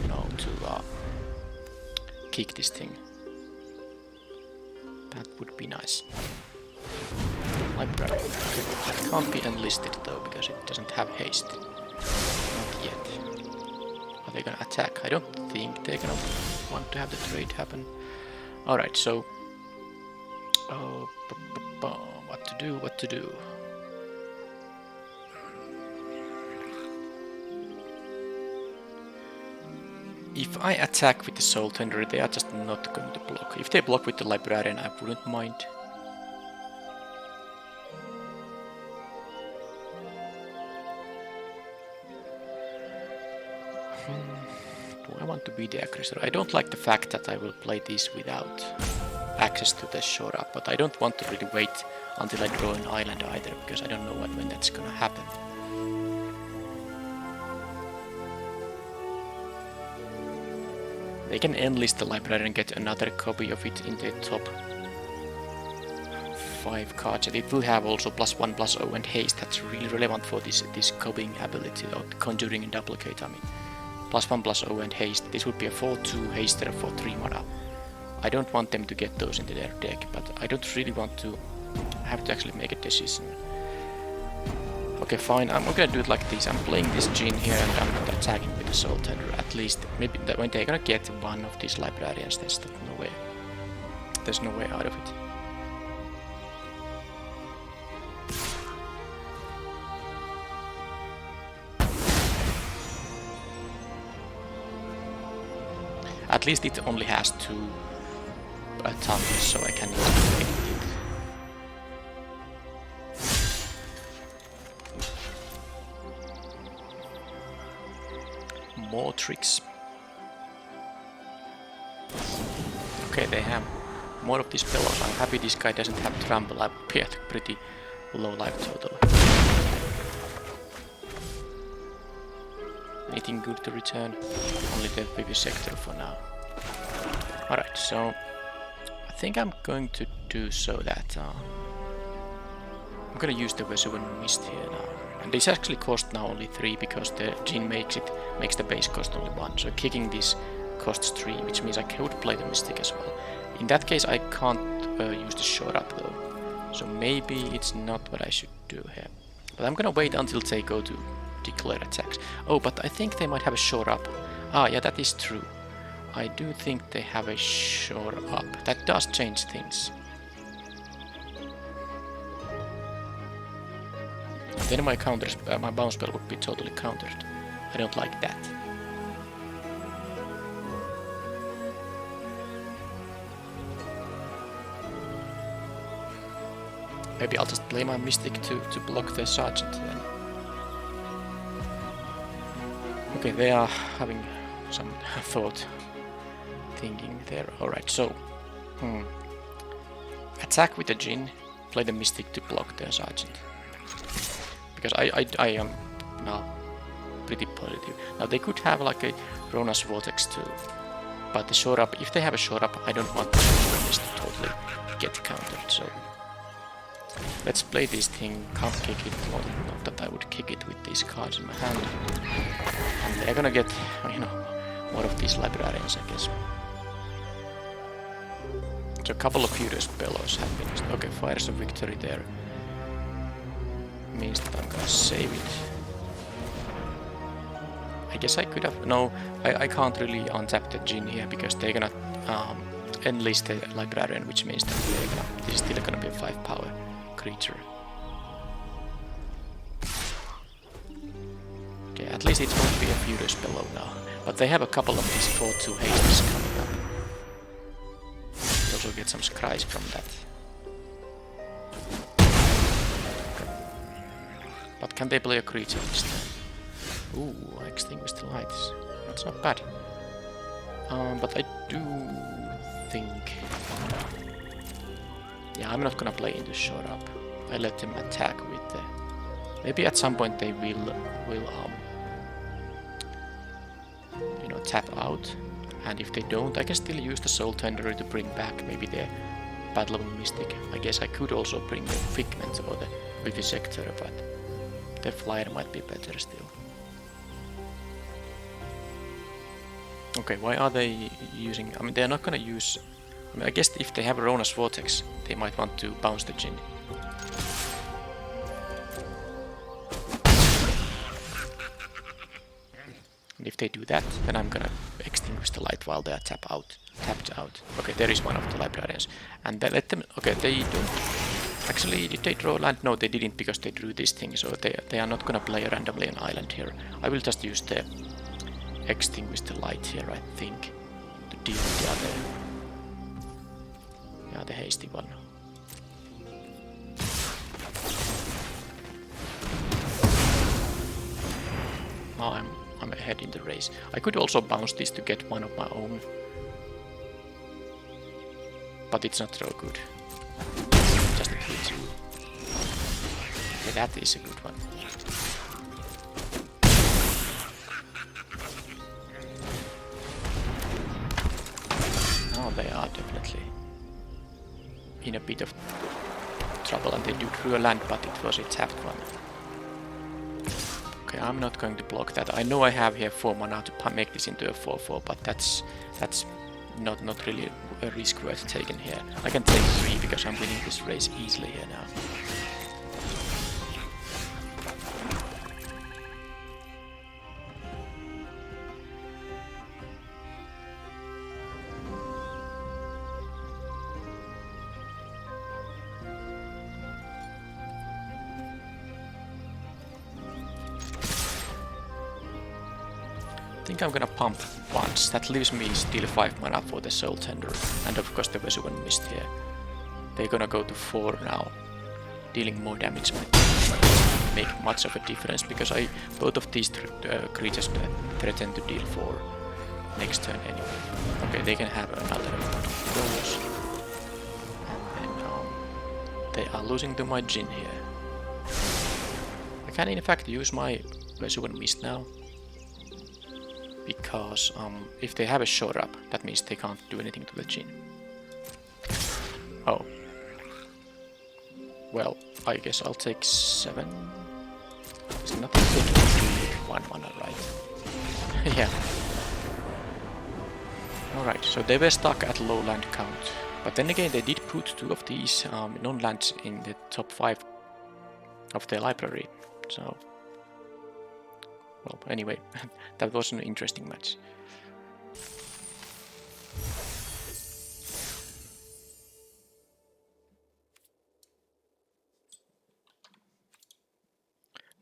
you know, to kick this thing. That would be nice. Library. That can't be enlisted though, because it doesn't have haste. Not yet. Are they gonna attack? I don't think they're gonna want to have the trade happen. Alright, so... what to do? If I attack with the Soul Tender, they are just not going to block. If they block with the Librarian, I wouldn't mind. Do I want to be the aggressor? I don't like the fact that I will play this without access to the shore up, but I don't want to really wait until I draw an island either, because I don't know when that's gonna happen. They can enlist the Librarian and get another copy of it in the top 5 cards, and it will have also +1/+0 and haste. That's really relevant for this copying ability, or conjuring and duplicate, I mean. +1/+0 and haste. This would be a 4/2 haster for 3 mana. I don't want them to get those into their deck, but I don't really want to have to actually make a decision. Okay, fine, I'm gonna do it like this. I'm playing this Djinn here and I'm not attacking with the Soul Tender. At least, maybe when they're gonna get one of these librarians, there's no way. There's no way out of it. At least it only has 2 targets, so I can use it. More tricks. Okay, they have more of these pillows. I'm happy this guy doesn't have trample. I would be at pretty low life total. Anything good to return? Only the vivisector for now. Alright, so I think I'm going to do so that I'm gonna use the Vesuvian Mist here now. And this actually costs now only 3 because the Djinn makes the base cost only 1. So kicking this costs 3, which means I could play the Mystic as well. In that case I can't use the Shore Up though. So maybe it's not what I should do here. But I'm gonna wait until they go to declare attacks. Oh, but I think they might have a Shore Up. Ah, yeah, that is true. I do think they have a Shore Up. That does change things. Then my counters, my bounce spell would be totally countered. I don't like that. Maybe I'll just play my Mystic to block the Sergeant then. Okay, they are having some thought thinking there. Alright, so attack with the Djinn, play the Mystic to block the Sergeant. Because I am now pretty positive. Now they could have like a Rona's Vortex too. But the Shore Up, if they have a Shore Up, I don't want this to totally get countered. So let's play this thing, can't kick it, not that I would kick it with these cards in my hand. And they're gonna get, you know, more of these librarians, I guess. So a couple of Furious Bellows have been used. Okay, Fires of Victory there. Means that I'm gonna save it. I guess I could have... No, I can't really untap the Djinn here because they're gonna enlist the Librarian, which means that this is still gonna be a 5 power creature. Okay, at least it won't be a Furious Bellow now. But they have a couple of these 4/2 hastes coming up. You also get some scries from that. But can they play a creature this time? Ooh, Extinguish the Lights. That's not bad. But I do think... Yeah, I'm not gonna play into Shore Up. I let them attack with the... Maybe at some point they will you know, tap out. And if they don't, I can still use the Soul Tenderer to bring back maybe the Battle of Mystic. I guess I could also bring the Figment or the Vivisector, but the Flyer might be better still. Okay, why are they using... I mean, they're not gonna use... I mean, I guess if they have Rona's Vortex, they might want to bounce the Djinn. And if they do that, then I'm gonna Extinguish the Light while they are tapped out. Okay, there is one of the Librarians. And they let them... Okay, they don't... Actually, did they draw land? No, they didn't because they drew this thing, so they are not gonna play randomly an island here. I will just use the Extinguish the Light here, I think, to deal with the other... Yeah, the hasty one. Now I'm ahead in the race. I could also bounce this to get one of my own. But it's not so good. Just a hit. Okay, that is a good one. Now they are definitely in a bit of trouble, and they do drew a land, but it was a tapped one. Okay, I'm not going to block that. I know I have here 4 mana to make this into a 4/4, but that's not really a risk worth taking here. I can take 3 because I'm winning this race easily here now. I think I'm gonna pump once. That leaves me still 5 mana for the Soul Tender, and of course the Vesuvan Mist here. They're gonna go to 4 now. Dealing more damage might not make much of a difference because both of these creatures threaten to deal 4 next turn anyway. Okay, they can have another Doors. And then they are losing to my Djinn here. I can in fact use my Vesuvan Mist now. Because if they have a shore up, that means they can't do anything to the Djinn. Oh. Well, I guess I'll take 7. There's nothing taking 1 mana, right? Yeah. Alright, so they were stuck at low land count. But then again, they did put 2 of these non-lands in the top 5 of their library. So... well, anyway, that was an interesting match.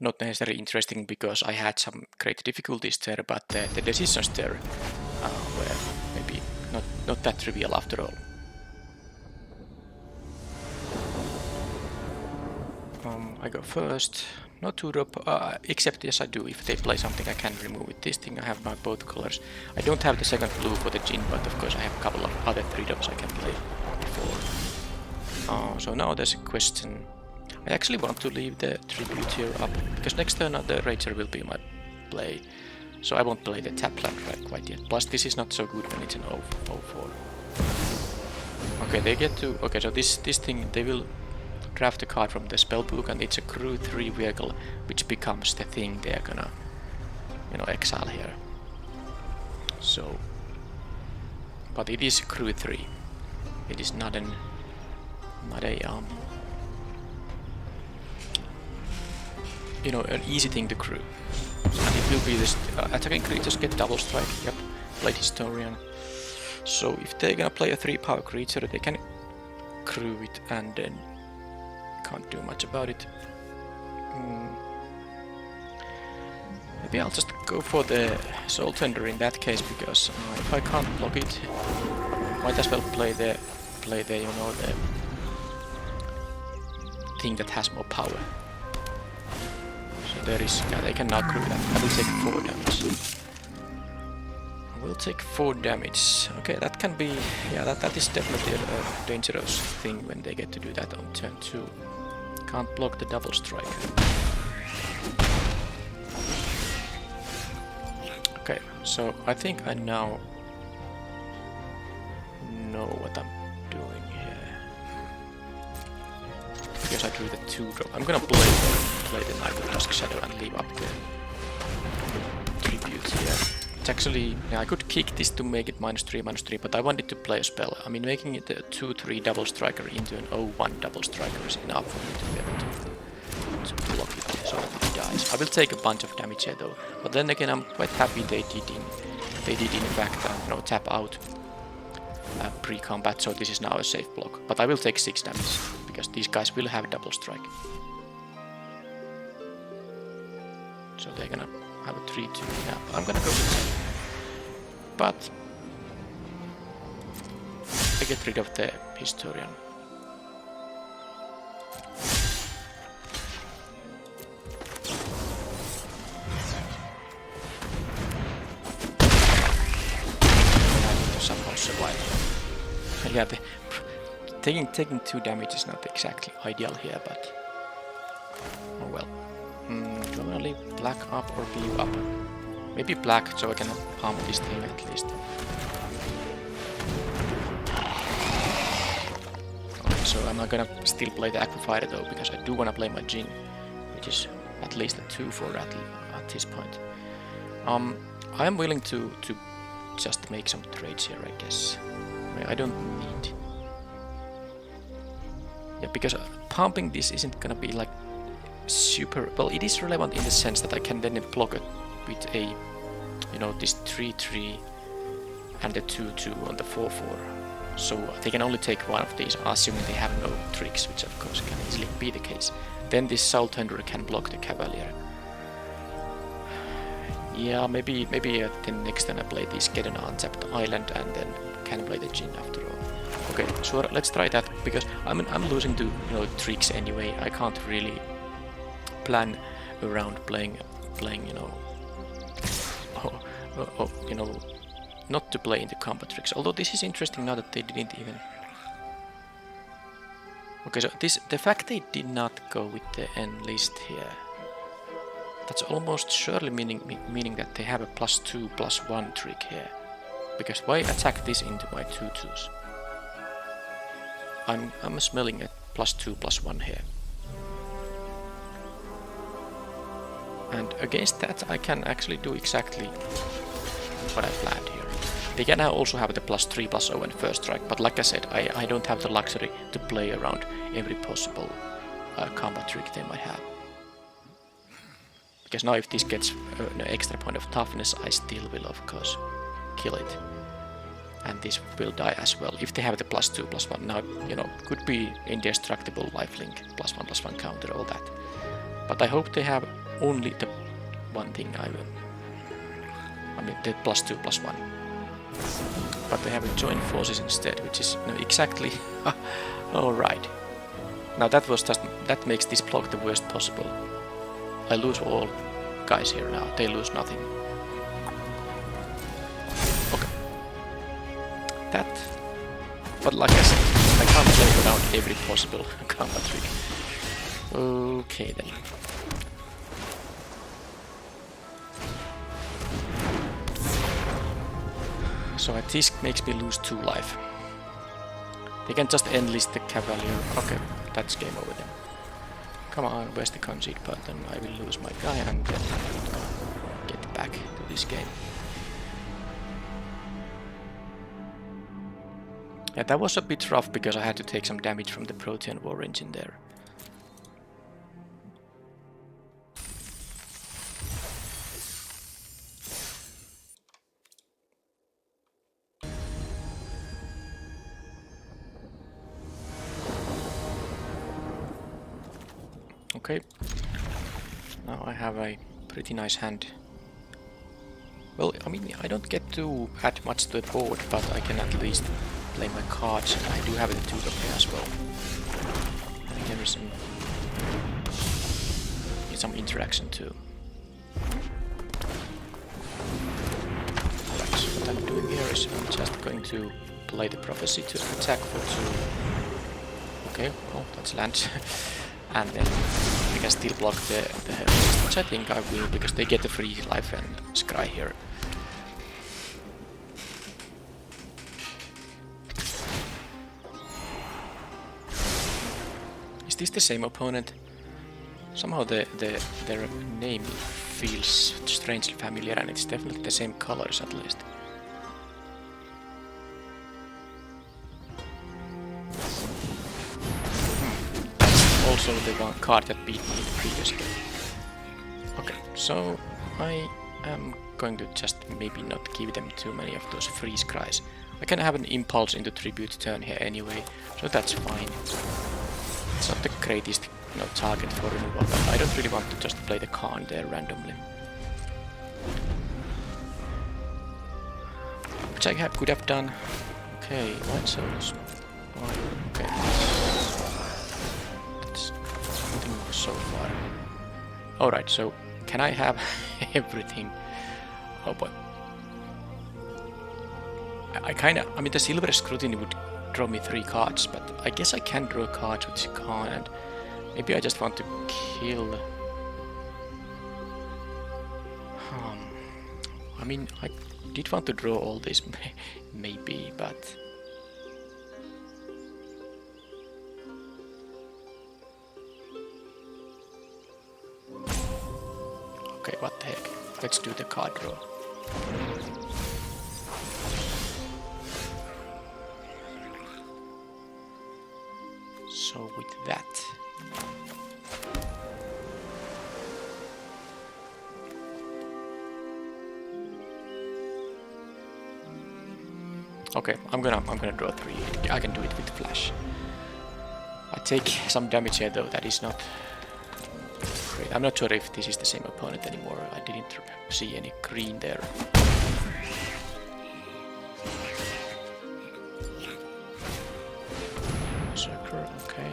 Not necessarily interesting because I had some great difficulties there, but the decisions there were maybe not that trivial after all. I go first. Not to drop, except yes I do. If they play something I can remove with this thing. I have my both colors. I don't have the second blue for the Djinn, but of course I have a couple of other 3-drops I can play before. So now there's a question. I actually want to leave the tribute here up, because next turn the Rager will be my play. So I won't play the tap land quite yet. Plus this is not so good when it's an 0/4. Okay, they get to... okay, so this thing, they will draft a card from the spellbook, and it's a crew 3 vehicle, which becomes the thing they're gonna, you know, exile here. So, but it is crew 3. It is not a you know, an easy thing to crew. And it will be this attacking creatures get double strike. Yep, played Historian. So if they're gonna play a 3-power creature, they can crew it and then can't do much about it. Maybe I'll just go for the Soul Tender in that case, because if I can't block it, might as well play the you know, the thing that has more power. So there is, yeah, they can now crew that. I will take 4 damage. I will take 4 damage. Okay, that can be, yeah, that is definitely a dangerous thing when they get to do that on turn 2. Can't block the double strike. Okay, so I think I now know what I'm doing here. Because I drew the 2-drop. I'm gonna play the Knight of Dusk Shadow and leave up the tribute here. It's actually, yeah, I could kick this to make it -3/-3, but I wanted to play a spell. I mean, making it a 2/3 double striker into an 0/1 double striker is enough for me to be able to block it so that it dies. I will take a bunch of damage here though, but then again I'm quite happy they did in fact you know, tap out pre-combat, so this is now a safe block. But I will take 6 damage, because these guys will have double strike. So they're gonna have a 3/2. Yeah, I'm gonna go with that. But I get rid of the Historian. Somehow survive. Yeah, taking 2 damage is not exactly ideal here, but oh well. Do I want to leave black up or blue up? Maybe black, so I can pump this thing at least. Okay, so I'm not gonna still play the Aquafighter though, because I do want to play my Djinn, which is at least a 2 for at at this point. I am willing to just make some trades here, I guess. I don't need... Yeah, because pumping this isn't gonna be like super... Well, it is relevant in the sense that I can then block it with a, you know, this 3-3 and the 2-2 on the 4-4. So they can only take one of these, assuming they have no tricks, which of course can easily be the case. Then this Soul Thunderer can block the Cavalier. Yeah, maybe then next time I play this, get an untapped island and then can play the Djinn after all. Okay, sure, let's try that, because I'm losing to, you know, tricks anyway. I can't really plan around playing, you know, you know, not to play into combat tricks. Although this is interesting now that they didn't even... Okay, so the fact they did not go with the enlist here, that's almost surely meaning that they have a +2/+1 trick here. Because why attack this into my 2/2s? I'm smelling a +2/+1 here. And against that I can actually do exactly what I planned here. They can also have the +3/+0 and first strike, but like I said, I don't have the luxury to play around every possible combat trick they might have. Because now if this gets an extra point of toughness, I still will of course kill it. And this will die as well, if they have the +2/+1. Now, you know, could be indestructible lifelink, +1/+1 counter, all that. But I hope they have only the one thing I mean the +2/+1. But they have a joint forces instead, which is, you know, exactly alright. Now that makes this block the worst possible. I lose all guys here now, they lose nothing. Okay. But like I said, I can't play around every possible combat trick. Okay then. So this makes me lose 2 life. They can just enlist the Cavalier. Okay, that's game over then. Come on, where's the concede button? I will lose my guy and then get back to this game. Yeah, that was a bit rough because I had to take some damage from the Protean War Engine there. Okay, now I have a pretty nice hand. Well, I mean, I don't get to add much to the board, but I can at least play my cards, and I do have the tutor here as well. And there is some interaction too. Alright, so what I'm doing here is I'm just going to play the Prophecy to attack for 2. Okay, well, that's land. And then I can still block the Hellfist, which I think I will, because they get the free life and scry here. Is this the same opponent? Somehow their name feels strangely familiar, and it's definitely the same colors at least. Also the one card that beat me in the previous game. Okay, so I am going to just maybe not give them too many of those freeze cries. I can have an impulse into tribute turn here anyway, so that's fine. It's not the greatest, you know, target for removal, but I don't really want to just play the Karn there randomly. Which I could have done. Okay, White Souls. Okay. So far. Alright, so can I have everything? Oh boy. I mean the Silver Scrutiny would draw me 3 cards, but I guess I can draw cards with Karn, and maybe I just want to kill... I mean, I did want to draw all this, maybe, but... Okay, what the heck? let's do the card draw. So with that, okay, I'm gonna draw 3. I can do it with flash. I take some damage here though. That is not great. I'm not sure if this is the same opponent anymore. I didn't see any green there. Berserker, okay.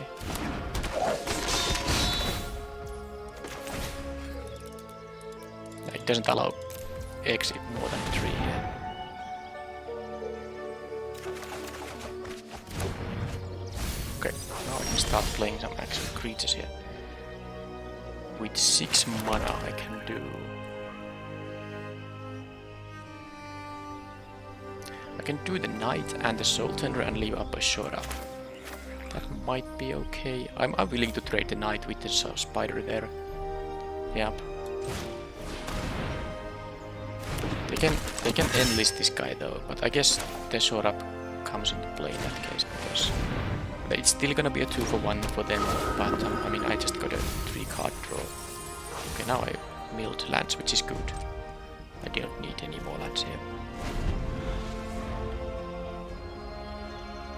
It doesn't allow exit more than 3 here. Okay, now I can start playing some actual creatures here. With 6 mana I can do... I can do the Knight and the Soul Tender and leave up a short up. That might be okay. I'm willing to trade the Knight with the Spider there. Yep. They can enlist this guy though, but I guess the short up comes into play in that case because it's still gonna be a 2-for-1 for them, but I mean I just got a 3 card draw. Okay, now I milled lands, which is good. I don't need any more lands here.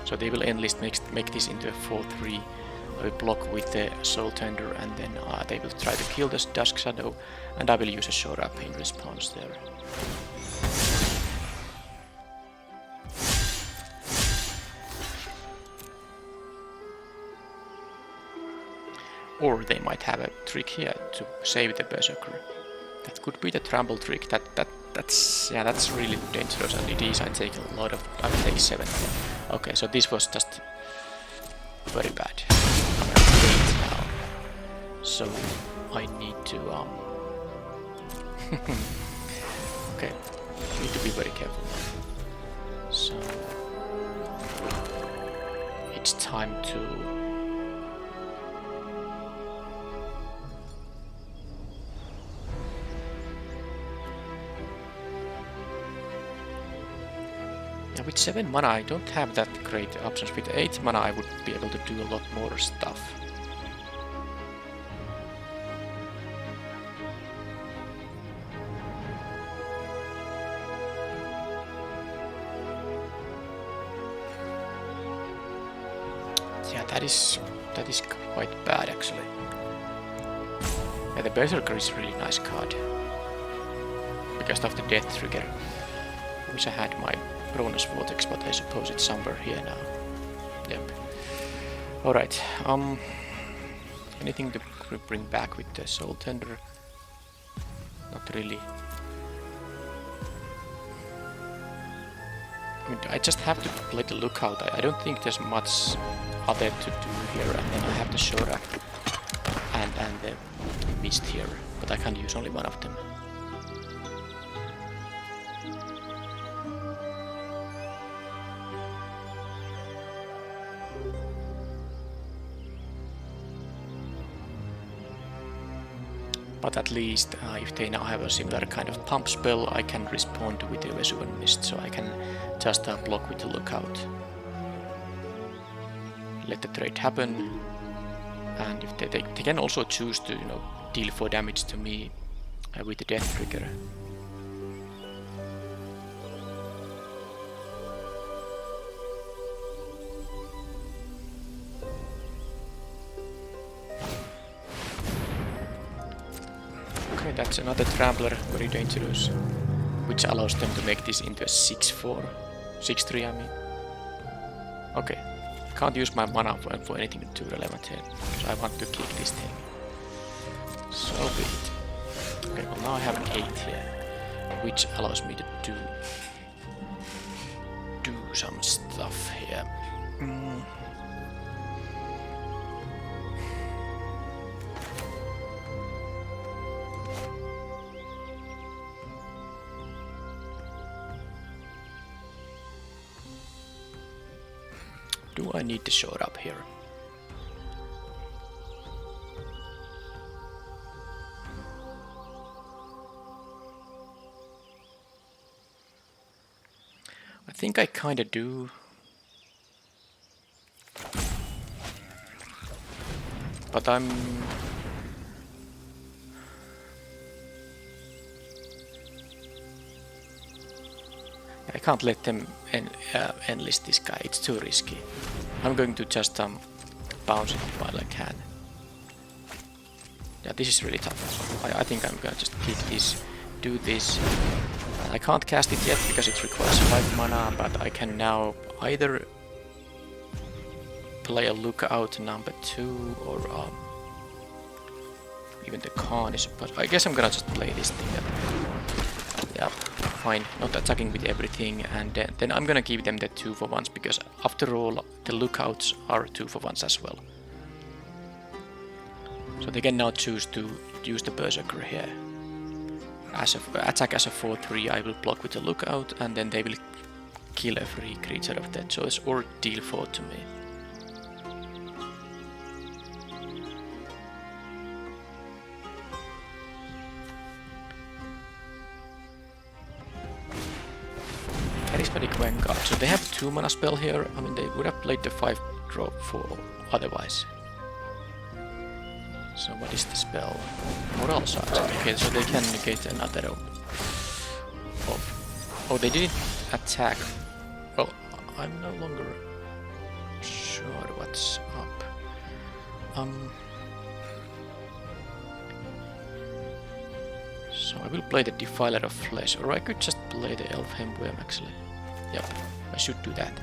So they will enlist, make this into a 4-3. I will block with the Soul Tender, and then they will try to kill this Dusk Shadow, and I will use a short up in response there. Or they might have a trick here to save the Berserker. That could be the trample trick. That's really dangerous, and it is. I take a lot of. I will take 7. Okay, so this was just very bad. I'm at 8 now, so I need to okay, need to be very careful. So it's time to. With 7 mana I don't have that great options. With 8 mana I would be able to do a lot more stuff. Yeah, that is quite bad actually. Yeah, the Berserker is a really nice card. Because of the death trigger. I wish I had my Cronus Vortex, but I suppose it's somewhere here now. Yep. Alright, anything to bring back with the Soul Tender? Not really. I mean, I just have to play the Lookout. I don't think there's much other to do here, and then I have the short up and the Mist here, but I can use only one of them. But at least if they now have a similar kind of pump spell, I can respond with the Vesuvian Mist, so I can just block with the Lookout. Let the trade happen, and if they can also choose to deal 4 damage to me with the death trigger. Okay, that's another Trampler, very dangerous, which allows them to make this into a 6-4, 6-3 I mean. Okay, can't use my mana for anything too relevant here, because I want to kick this thing. So be it. Okay, well now I have an 8 here, which allows me to do some stuff here. Do I need to show it up here? think I kinda do. But I can't let them enlist this guy, it's too risky. I'm going to just bounce it while I can. Yeah, this is really tough. I think I'm gonna just keep this, do this. I can't cast it yet because it requires 5 mana, but I can now either play a lookout number 2 or even the Karn is, but I guess I'm gonna just play this thing. Yeah, fine, not attacking with everything, and then I'm gonna give them the 2-for-1s because after all the lookouts are 2-for-1s as well. So they can now choose to use the Berserker here. As a attack as a 4/3, I will block with the lookout, and then they will kill a free creature of their choice or deal 4 to me. Charismatic Vanguard. So they have 2 mana spell here. I mean, they would have played the 5-drop for otherwise. So what is the spell? Moral Charge. Okay, so they can negate another of... Oh, they didn't attack. Well, I'm no longer sure what's up. So I will play the Defiler of Flesh, or I could just play the Elfheim Worm actually. Yep, I should do that.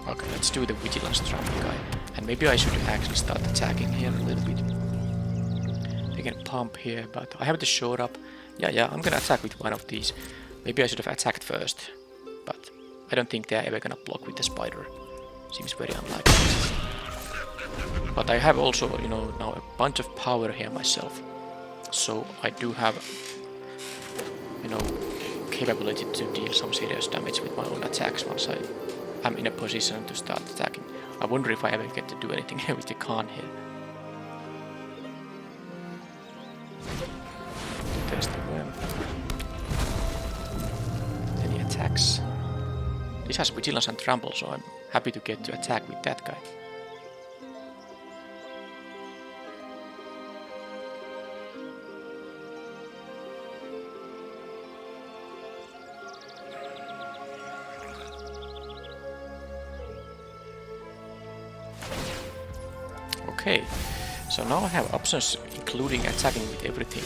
Okay, let's do the Vigilance Trample guy. And maybe I should actually start attacking here a little bit. They can pump here, but I have the shore up. Yeah, I'm gonna attack with one of these. Maybe I should have attacked first, but I don't think they're ever gonna block with the spider. Seems very unlikely. But I have also, you know, now a bunch of power here myself. So I do have, you know, capability to deal some serious damage with my own attacks once I'm in a position to start attacking. I wonder if I ever get to do anything with the Karn here. There's the worm. Then he attacks. This has Vigilance and Trample, so I'm happy to get to attack with that guy. Okay, so now I have options including attacking with everything.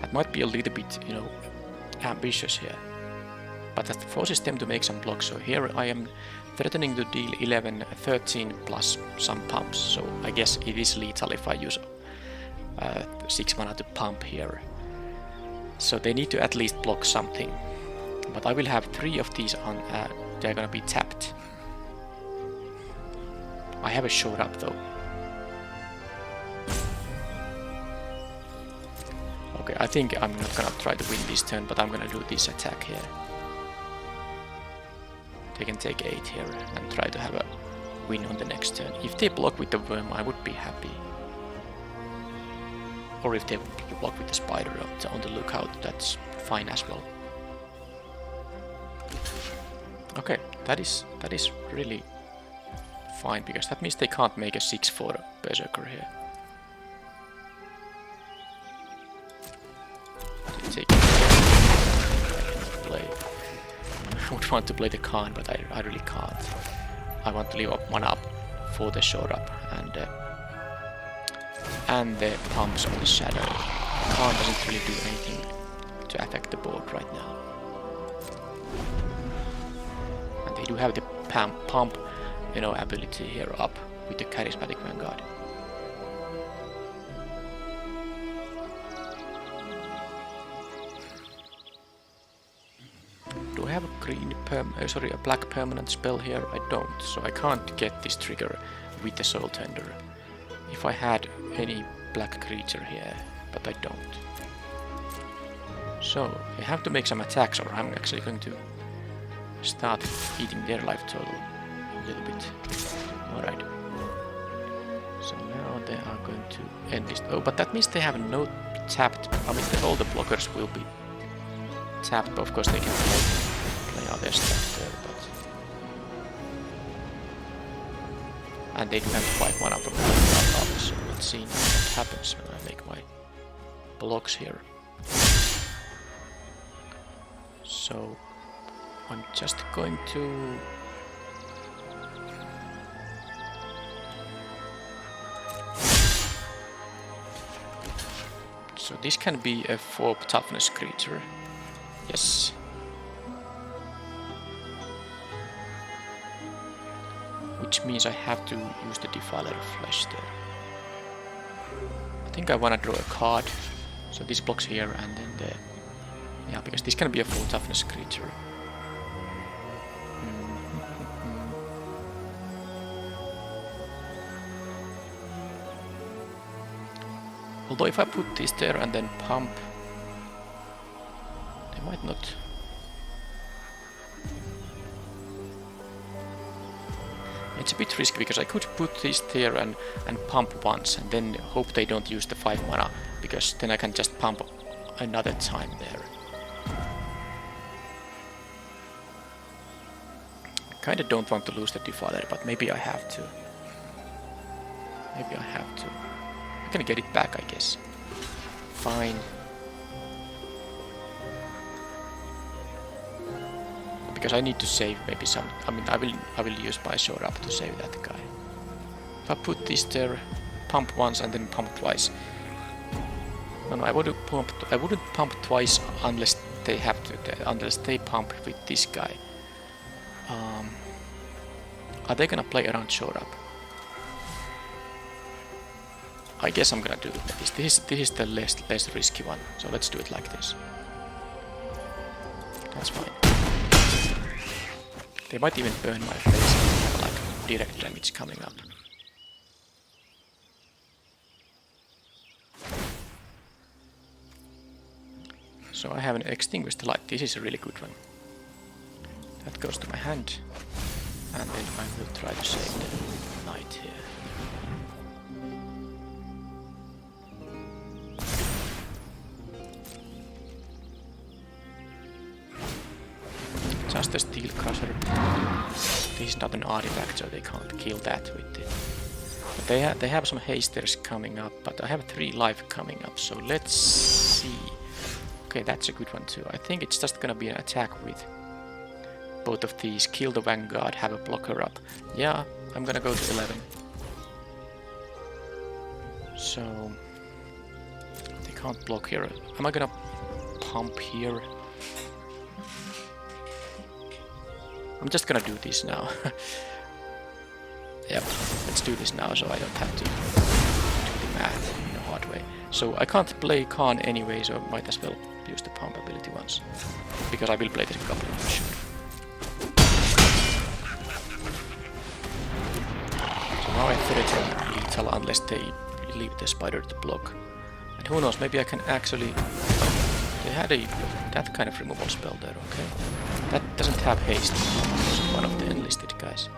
That might be a little bit, you know, ambitious here. But that forces them to make some blocks. So here I am threatening to deal 11, 13 plus some pumps. So I guess it is lethal if I use 6 mana to pump here. So they need to at least block something. But I will have 3 of these on, they're gonna be tapped. I have a short up though. Okay, I think I'm not gonna try to win this turn, but I'm gonna do this attack here. They can take 8 here and try to have a win on the next turn. If they block with the worm, I would be happy. Or if they block with the spider on the lookout, that's fine as well. Okay, that is really fine, because that means they can't make a 6/4 Berserker here. I would want to play the Karn, but I really can't. I want to leave up 1 up for the short up and the pumps on the shadow. Karn doesn't really do anything to affect the board right now. And they do have the pump, you know, ability here up with the Charismatic Vanguard. Do I have a black permanent spell here? I don't, so I can't get this trigger with the Soul Tender. If I had any black creature here, but I don't. So I have to make some attacks, or I'm actually going to start eating their life total a little bit. Alright. So they are going to end this. Oh, but that means they have no tapped. I mean, all the blockers will be tapped. But of course, they can play other stuff there. But and they do have 5 mana from the up. So let's see what happens when I make my blocks here. So I'm just going to. So this can be a 4 toughness creature. Yes. Which means I have to use the Defiler of Flesh there. I think I want to draw a card. So this blocks here and then the... Yeah, because this can be a 4 toughness creature. Although if I put this there and then pump, they might not. It's a bit risky because I could put this there and pump once and then hope they don't use the 5 mana, because then I can just pump another time there. I kinda don't want to lose the Defiler, but maybe I have to. Maybe I have to. I can get it back, I guess. Fine. Because I need to save maybe some. I mean, I will use my sword up to save that guy. If I put this there, pump once and then pump twice. No, I wouldn't pump twice unless they have to. Unless they pump with this guy. Are they gonna play around sword up? I guess I'm gonna do this. This is the less risky one. So let's do it like this. That's fine. They might even burn my face and have like direct damage coming up. So I have an Extinguished Light. This is a really good one. That goes to my hand. And then I will try to save the knight here. Just a Steel Crusher. This is not an artifact, so they can't kill that with it. But they have some hasters coming up, but I have 3 life coming up, so let's see. Okay, that's a good one too. I think it's just gonna be an attack with both of these. Kill the Vanguard, have a blocker up. Yeah, I'm gonna go to 11. So they can't block here. Am I gonna pump here? I'm just gonna do this now. Yep, let's do this now so I don't have to do the math in a hard way. So I can't play Karn anyway, so I might as well use the pump ability once. Because I will play this Goblin for sure. So now I threaten lethal unless they leave the spider to block. And who knows, maybe I can actually... They had that kind of removal spell there, okay. That doesn't have haste. It's one of the enlisted guys.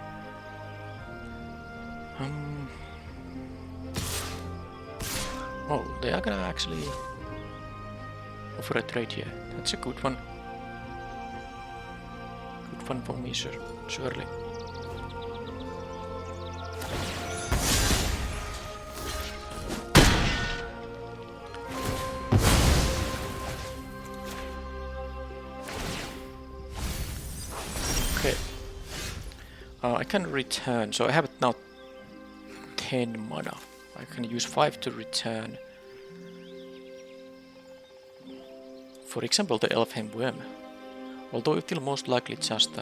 Oh, they are gonna actually offer a trade here. That's a good one. Good one for me, surely. Okay. I can return, so I have now 10 mana. I can use 5 to return. For example, the Elfheim Worm. Although it will most likely just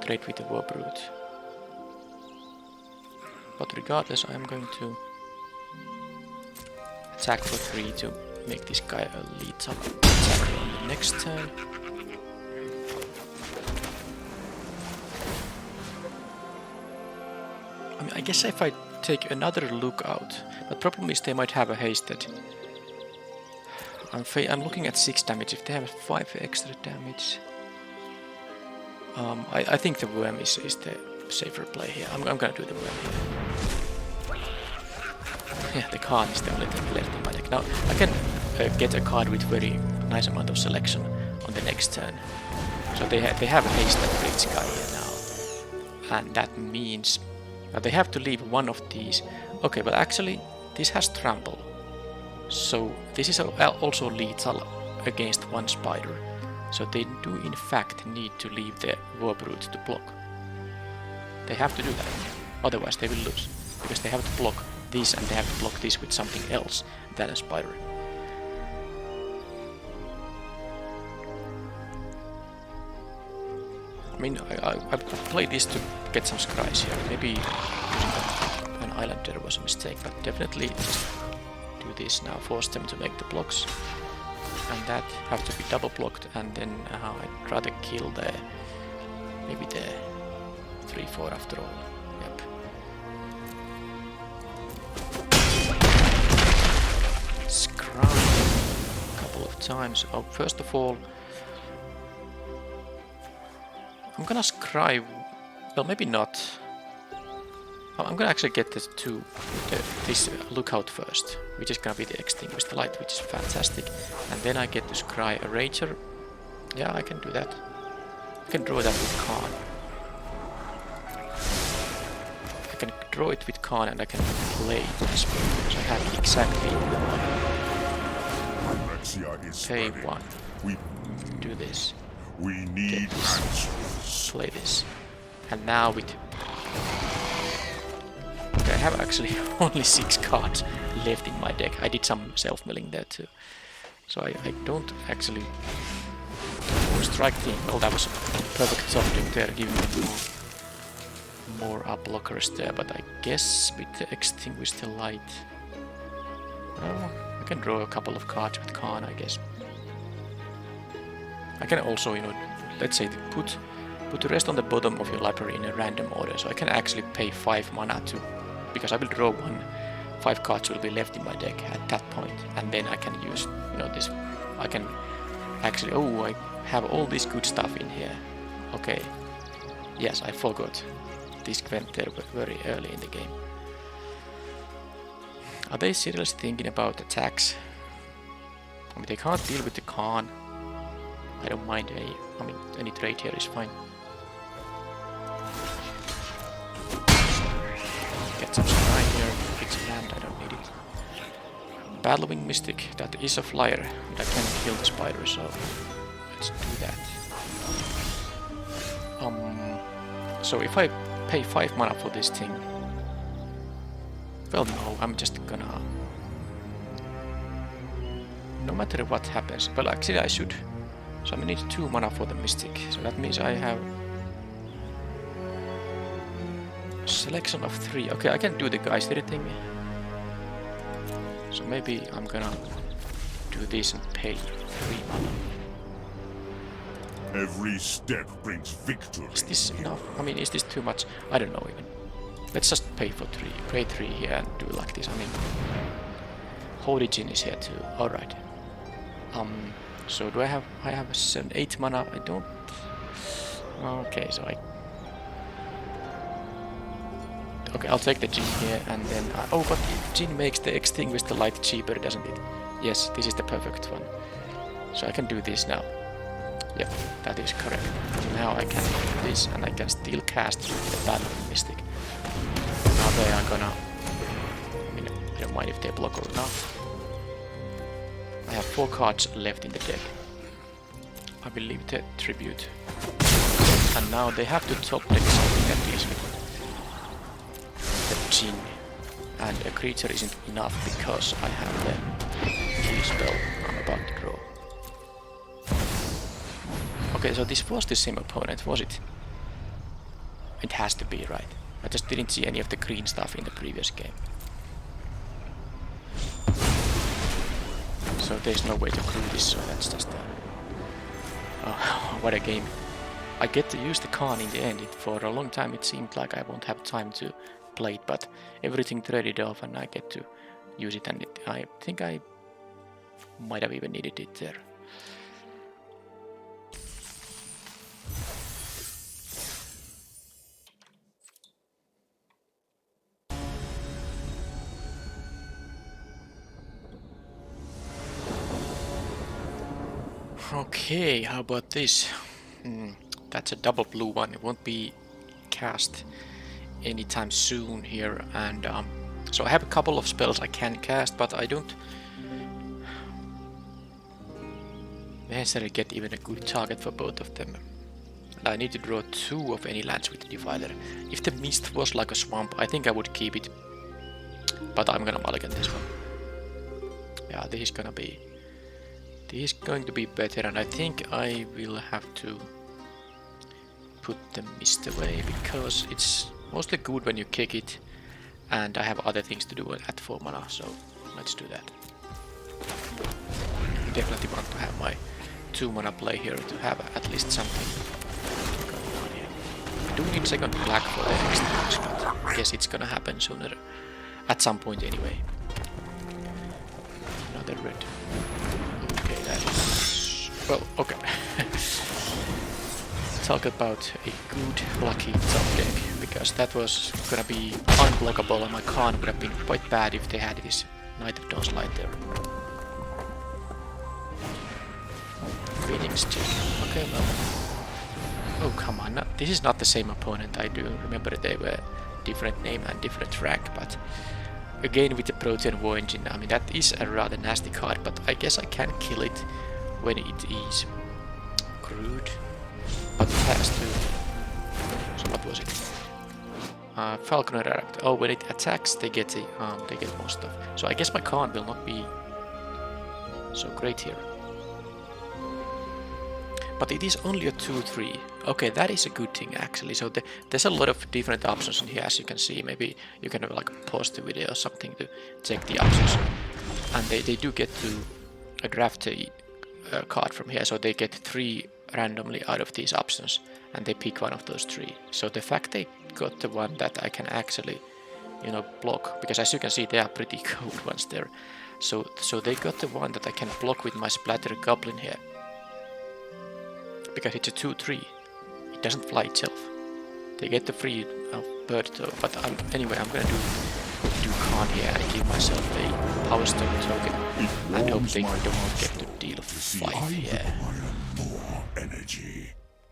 trade with the Warbrute. But regardless, I'm going to attack for 3 to make this guy a lethal attacker on the next turn. I mean, I guess if I take another lookout, but problem is they might have a hasted. I'm looking at 6 damage. If they have 5 extra damage, I think the worm is the safer play here. I'm gonna do the worm here. yeah, the Karn is the only thing left in my deck. Now I can get a card with very nice amount of selection on the next turn. So they have a haste and bridge guy here now. And that means they have to leave one of these. Okay, but actually this has trample. So this is also lethal against one spider. So they do in fact need to leave the Warbrute to block. They have to do that. Otherwise they will lose. Because they have to block this and they have to block this with something else than a spider. I mean, I played this to get some scries here. Maybe using an islander was a mistake, but definitely just do this now. Force them to make the blocks. And that have to be double blocked, and then I'd rather kill the... maybe the 3-4 after all. Yep. Scry a couple of times. Oh, first of all, I'm gonna scry... well, maybe not. I'm gonna actually get this lookout first, which is gonna be the extinguished light, which is fantastic. And then I get to scry a rager. Yeah, I can do that. I can draw that with Karn. I can draw it with Karn and I can play it this way, because I have exactly pay one. Do this. We need answers. Play this. And now with... okay, I have actually only 6 cards left in my deck. I did some self-milling there too. So I don't actually... strike team. Well, that was perfect softening there, giving me more up blockers there, but I guess with the extinguished light... well, I can draw a couple of cards with Karn, I guess. I can also, you know, let's say put the rest on the bottom of your library in a random order, so I can actually pay 5 mana to, because I will draw 5 cards will be left in my deck at that point, and then I can use, you know, this. I can actually, oh, I have all this good stuff in here. Okay, yes, I forgot. This went there very early in the game. Are they seriously thinking about attacks? I mean, they can't deal with the Karn. I don't mind any trade here is fine. Get some scry here, fix land, I don't need it. Battlewing Mystic, that is a flyer, and I can kill the spider, so let's do that. So if I pay 5 mana for this thing, well, no, I'm just gonna... no matter what happens, well, actually I should. So I need 2 mana for the Mystic, so that means I have selection of 3. Okay, I can do the Geyser thing. So maybe I'm gonna do this and pay 3 mana. Every step brings victory. Is this enough? I mean, is this too much? I don't know even. Let's just pay for 3. Pay 3 here and do it like this. I mean, Holy Djinn is here too. Alright. So do I have 8 mana? I don't... okay, so okay, I'll take the Djinn here and then... oh, but Djinn makes the extinguished light cheaper, doesn't it? Yes, this is the perfect one. So I can do this now. Yep, that is correct. Now I can do this and I can still cast the Battling Mystic. Now they are gonna... I mean, I don't mind if they block or not. I have 4 cards left in the deck. I will leave the tribute. And now they have to top deck something that deals with the Djinn. And a creature isn't enough because I have the kill spell I'm about to draw. Okay, so this was the same opponent, was it? It has to be, right? I just didn't see any of the green stuff in the previous game. So there's no way to clue this, so that's just what a game. I get to use the Karn in the end. For a long time it seemed like I won't have time to play it, but everything traded off and I get to use it, and I think I might have even needed it there. Okay, how about this? That's a double blue one. It won't be cast anytime soon here, and so I have a couple of spells I can cast, but I don't necessarily get even a good target for both of them. And I need to draw 2 of any lands with the Defiler. If the Mist was like a swamp, I think I would keep it, but I'm gonna mulligan this one. Yeah, this is going to be better, and I think I will have to put the Mist away because it's mostly good when you kick it, and I have other things to do at 4 mana, so let's do that. Definitely want to have my 2 mana play here to have at least something going on here. I do need second black for the next match, but I guess it's gonna happen sooner, at some point anyway. Another red. Okay, that is... well, okay. Talk about a good lucky top deck, because that was gonna be unblockable and my Karn would have been quite bad if they had this Knight of Dawn's Light there. Feeding stick. Okay, well... oh, come on. No, this is not the same opponent. I do remember they were different name and different rank, but again with the Protean War Engine, I mean that is a rather nasty card, but I guess I can kill it when it is crude. But it has to... so what was it? Falconer Raptor. Oh, when it attacks they get more stuff. So I guess my Karn will not be so great here. But it is only a 2/3. Okay, that is a good thing actually. So there's a lot of different options in here, as you can see. Maybe you can like pause the video or something to check the options. And they do get to draft a card from here, so they get 3 randomly out of these options, and they pick one of those 3. So the fact they got the one that I can actually, you know, block, because as you can see, they are pretty good ones there. So they got the one that I can block with my Splatter Goblin here. Because it's a 2/3, it doesn't fly itself. They get the free bird though, but anyway, I'm gonna do Karn here and give myself a Power Stone token and hope they don't get to deal 5 here.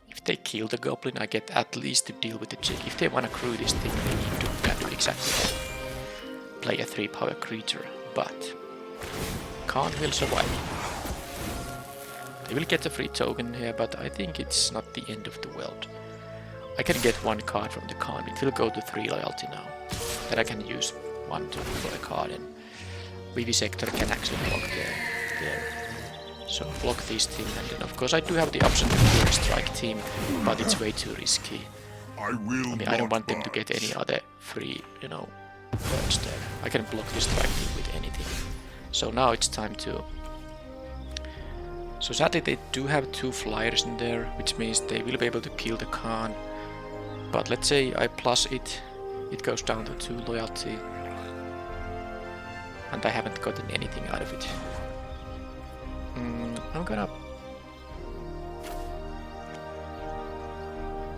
If they kill the Goblin, I get at least to deal with the Djinn. If they wanna crew this thing, they need to do exactly that. Play a 3-power creature, but Karn will survive. They will get a free token here, but I think it's not the end of the world. I can get 1 card from the Karn. It will go to 3 loyalty now. Then I can use 1 for a card, and Vivisector can actually block there. So block this thing, and then of course I do have the option to do a strike team, but it's way too risky. I mean, I don't want them to get any other free, you know, birds there. I can block the strike team with anything. So now it's time to... so sadly they do have 2 flyers in there, which means they will be able to kill the Karn. But let's say I plus it, it goes down to 2 loyalty. And I haven't gotten anything out of it. I'm gonna...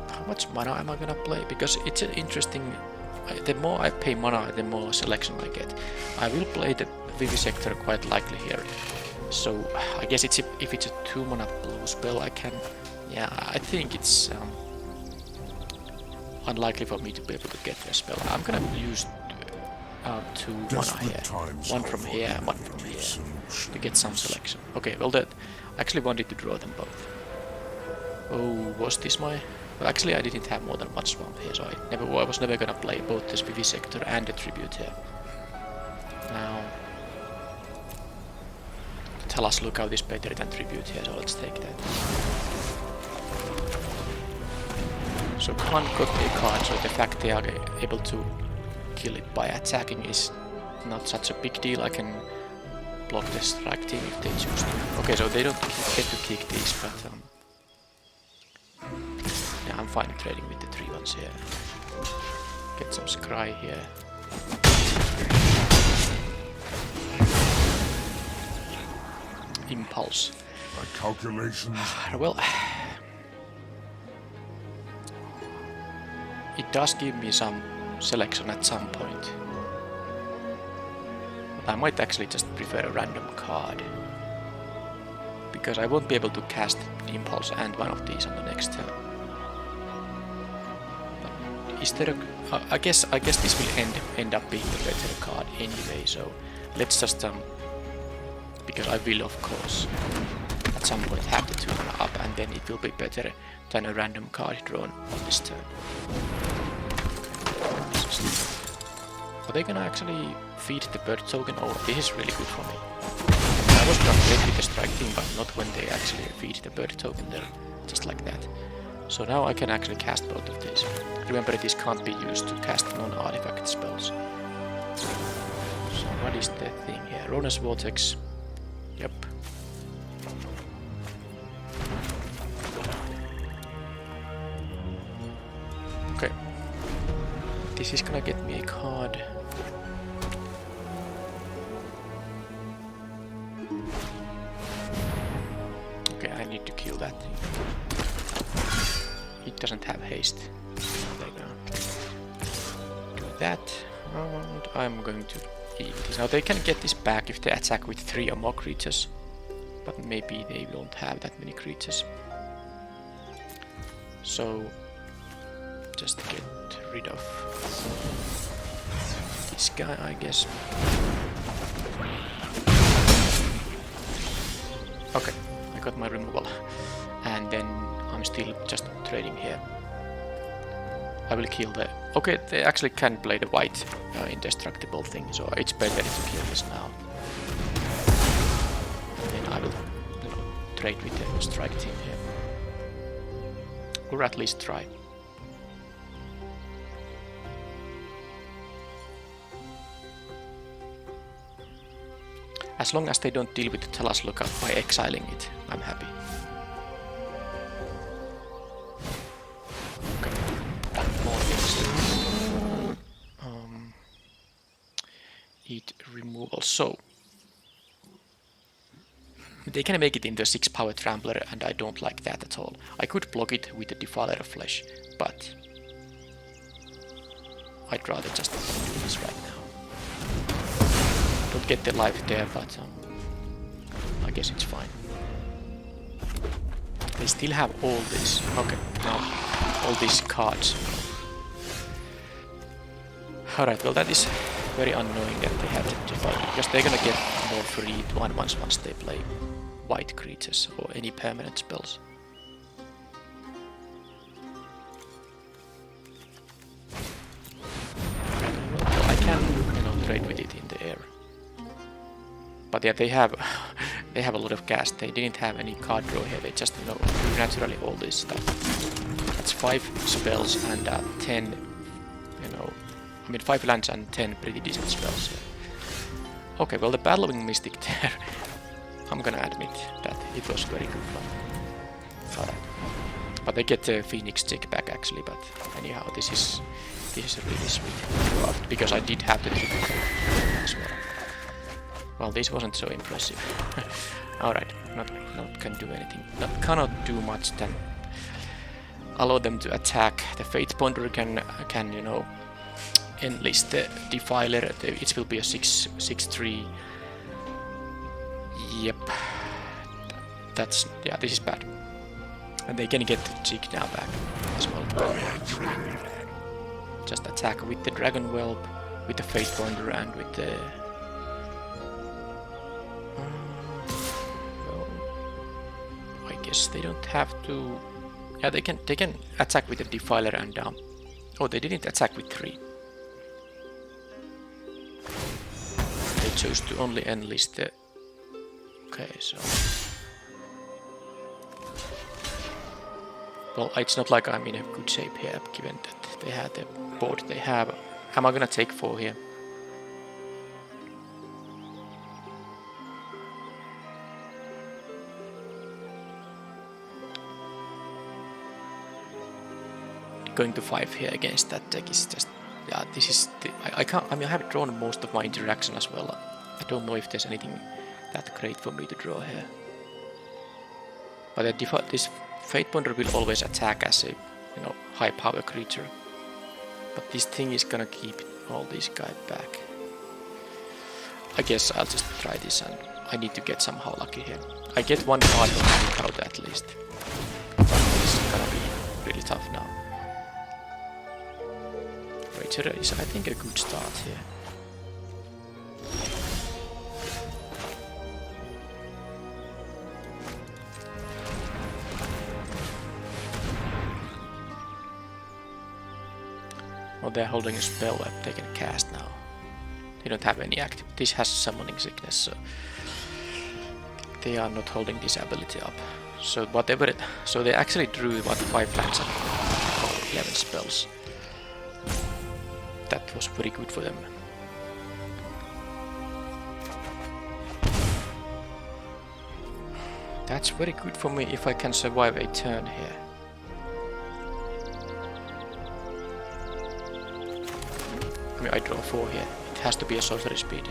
how much mana am I gonna play? Because it's an interesting... the more I pay mana, the more selection I get. I will play the Vivisector quite likely here. So I guess it's if it's a 2 mana blue spell, I can... yeah, I think it's unlikely for me to be able to get the spell. I'm gonna use 2 mana here. 1 from here, 1 from here, to get some selection. Okay, well that... I actually wanted to draw them both. Oh, was this my... well, actually I didn't have more than 1 swamp here, so I was never gonna play both this Vivisector and the Tribute here. Now... tell us lookout is better than Tribute here, so let's take that. So Karn got a card, so the fact they are able to kill it by attacking is not such a big deal. I can block the strike team if they choose to. Okay, so they don't get to kick these, but yeah, I'm fine trading with the 3 ones here. Get some scry here. Impulse. My calculations. Well, it does give me some selection at some point. But I might actually just prefer a random card. because I won't be able to cast Impulse and one of these on the next turn. But is there a, I guess this will end up being a better card anyway. So let's just because I will of course at some point have the 2 up, and then it will be better than a random card drawn on this turn. Are they gonna actually feed the bird token? Oh, this is really good for me. I was not great with the strike team, but not when they actually feed the bird token there, just like that. So now I can actually cast both of these. Remember, these can't be used to cast non-artifact spells. So what is the thing here? Rona's Vortex. Yep. Okay. This is gonna get me a card. Okay, I need to kill that thing. It doesn't have haste. There you go. Do that. And I'm going to eat this. Now they can get this back if they attack with 3 or more creatures. But maybe they won't have that many creatures. So just get rid of this guy, I guess. Okay, I got my removal. And then I'm still just trading here. I will kill the... Okay, they actually can play the white indestructible thing, so it's better to kill this now. And then I will trade with the strike team here. Or at least try. As long as they don't deal with the Talas Lookout by exiling it, I'm happy. Okay. More things. Eat removal. So they can make it into a 6-power Trampler, and I don't like that at all. I could block it with the Defiler of Flesh, but I'd rather just do this right now. Don't get the life there, but I guess it's fine. They still have all this. Okay, now all these cards. Alright, well that is very annoying that they have to divide, because they're gonna get more free once they play white creatures or any permanent spells. Well, I can, trade with it in the air. But yeah, they have a lot of cast. They didn't have any card draw here. They just do naturally all this stuff. That's 5 spells and 10. I mean 5 lands and 10 pretty decent spells here. Okay, well the Battlewing Mystic there. I'm gonna admit that it was very good fun. Alright, but they get the Phoenix Check back actually. But anyhow, this is really sweet because I did have the triple as well. Well, this wasn't so impressive. Alright, not can do anything. Cannot do much then. Allow them to attack. The Fate Ponder can enlist the Defiler. It will be a 6/3. Yep. That's this is bad. And they can get the Jig now back as well. Just attack with the Dragon Whelp, with the Fate Ponder, and with the I guess they don't have to. Yeah, they can attack with the Defiler and oh, they didn't attack with 3. They chose to only enlist the. Okay, so well, it's not like I'm in a good shape here, given that they had the board they have. Am I gonna take 4 here? Going to 5 here against that deck is just, this is I can't. I mean, I have drawn most of my interaction as well. I don't know if there's anything that great for me to draw here. But this Fate Ponder will always attack as a high power creature. But this thing is gonna keep all these guys back. I guess I'll just try this, and I need to get somehow lucky here. I get one card out at least. But this is gonna be really tough now. Raider is, I think, a good start here. Well, they're holding a spell that they can cast now. They don't have any active. This has summoning sickness, so they are not holding this ability up. So whatever it, so they actually drew what 5 lands and 11 spells. That was very good for them. That's very good for me if I can survive a turn here. I mean, I draw 4 here. It has to be a sorcery speed.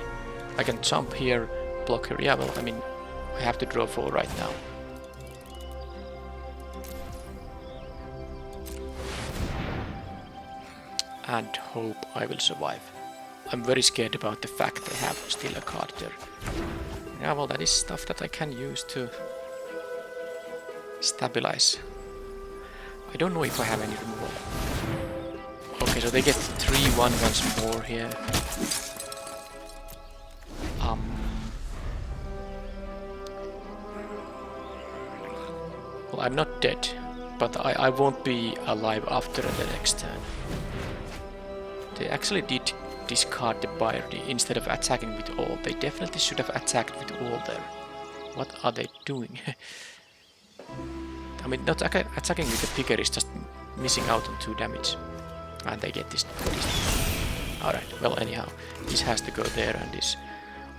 I can jump here, block here. Yeah, well, I mean, I have to draw 4 right now. And hope I will survive. I'm very scared about the fact they have still a card there. Yeah, well, that is stuff that I can use to stabilize. I don't know if I have any removal. Okay, so they get 3-1 once more here. Well, I'm not dead, but I won't be alive after the next turn. They actually did discard the Bayardi instead of attacking with all. They definitely should have attacked with all there. What are they doing? I mean, not attacking with the Picker is just missing out on 2 damage. And they get this. Alright, well, anyhow, this has to go there, and this.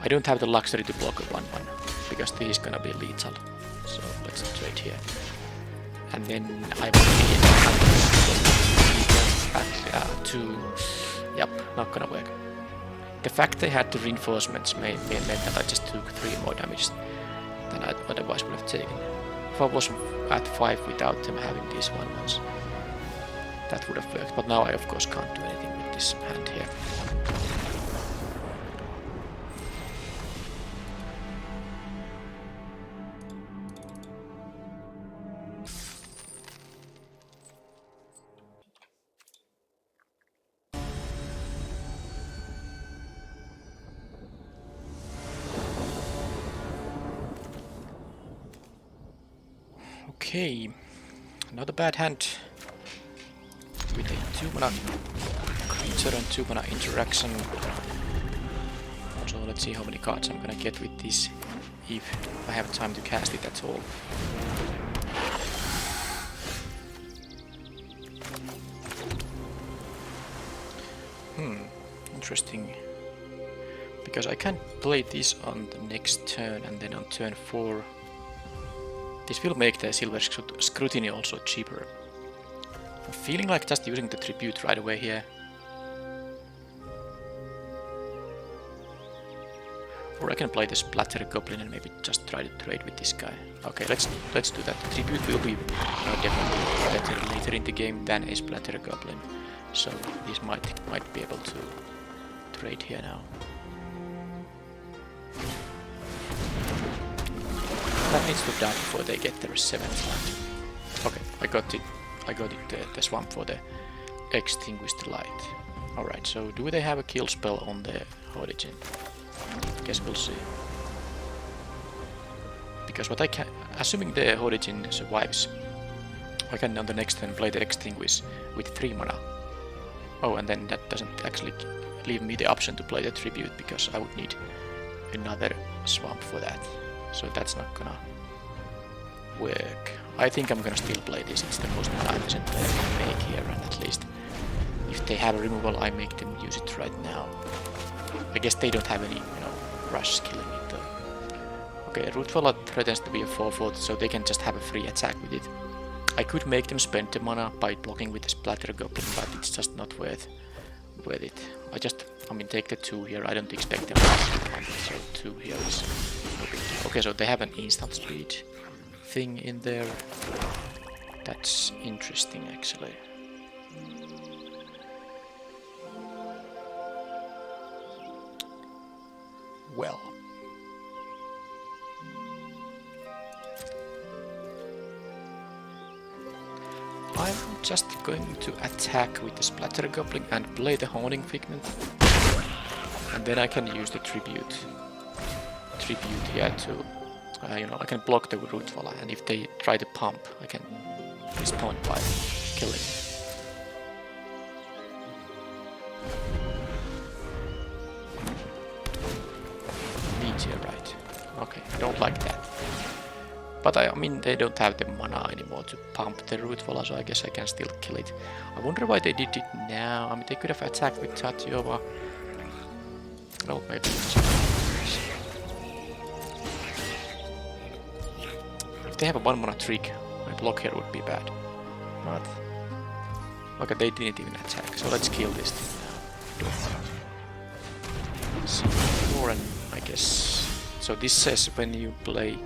I don't have the luxury to block a 1-1 because this is gonna be lethal. So let's trade here. And then I will be to. Yep, not gonna work. The fact they had the reinforcements meant that I just took 3 more damage than I otherwise would have taken. If I was at 5 without them having these 1-1s, that would have worked. But now I of course can't do anything with this hand here. Okay, not a bad hand with a 2-mana creature and 2-mana interaction. So let's see how many cards I'm gonna get with this, if I have time to cast it at all. Interesting. Because I can play this on the next turn, and then on turn 4 this will make the Silver Scrutiny also cheaper. I'm feeling like just using the Tribute right away here. Or I can play the Splatter Goblin and maybe just try to trade with this guy. Okay, let's do that. The Tribute will be definitely better later in the game than a Splatter Goblin. So this might be able to trade here now. That needs to die before they get their 7th land. Okay, I got it, the swamp for the Extinguished Light. Alright, so do they have a kill spell on the Djinn? Guess we'll see. Because what I can, assuming the Djinn survives, I can on the next turn play the Extinguish with 3 mana. Oh, and then that doesn't actually leave me the option to play the Tribute, because I would need another swamp for that. So that's not gonna work. I think I'm gonna still play this. It's the most efficient play I can make here, and at least if they have a removal, I make them use it right now. I guess they don't have any, rush killing it though. Okay, Rootfall threatens to be a 4/4, so they can just have a free attack with it. I could make them spend the mana by blocking with the Splatter Goblin, but it's just not worth it. I mean, take the 2 here. I don't expect them to, so 2 here is no big deal. Okay, so they have an instant speed thing in there. That's interesting, actually. well. I'm just going to attack with the Splatter Goblin and play the Haunting Figment. And then I can use the Tribute here to, you know, I can block the Rootwalla, and if they try to pump, I can respond by killing. Meteorite. Okay, I don't like that. But I mean, they don't have the mana anymore to pump the Rootwalla, so I guess I can still kill it. I wonder why they did it now. I mean, they could have attacked with Tatiova. No, maybe. If they have a 1 mana trick, my block here would be bad. But okay, they didn't even attack, so let's kill this thing now. So, Warren, I guess. So this says when you play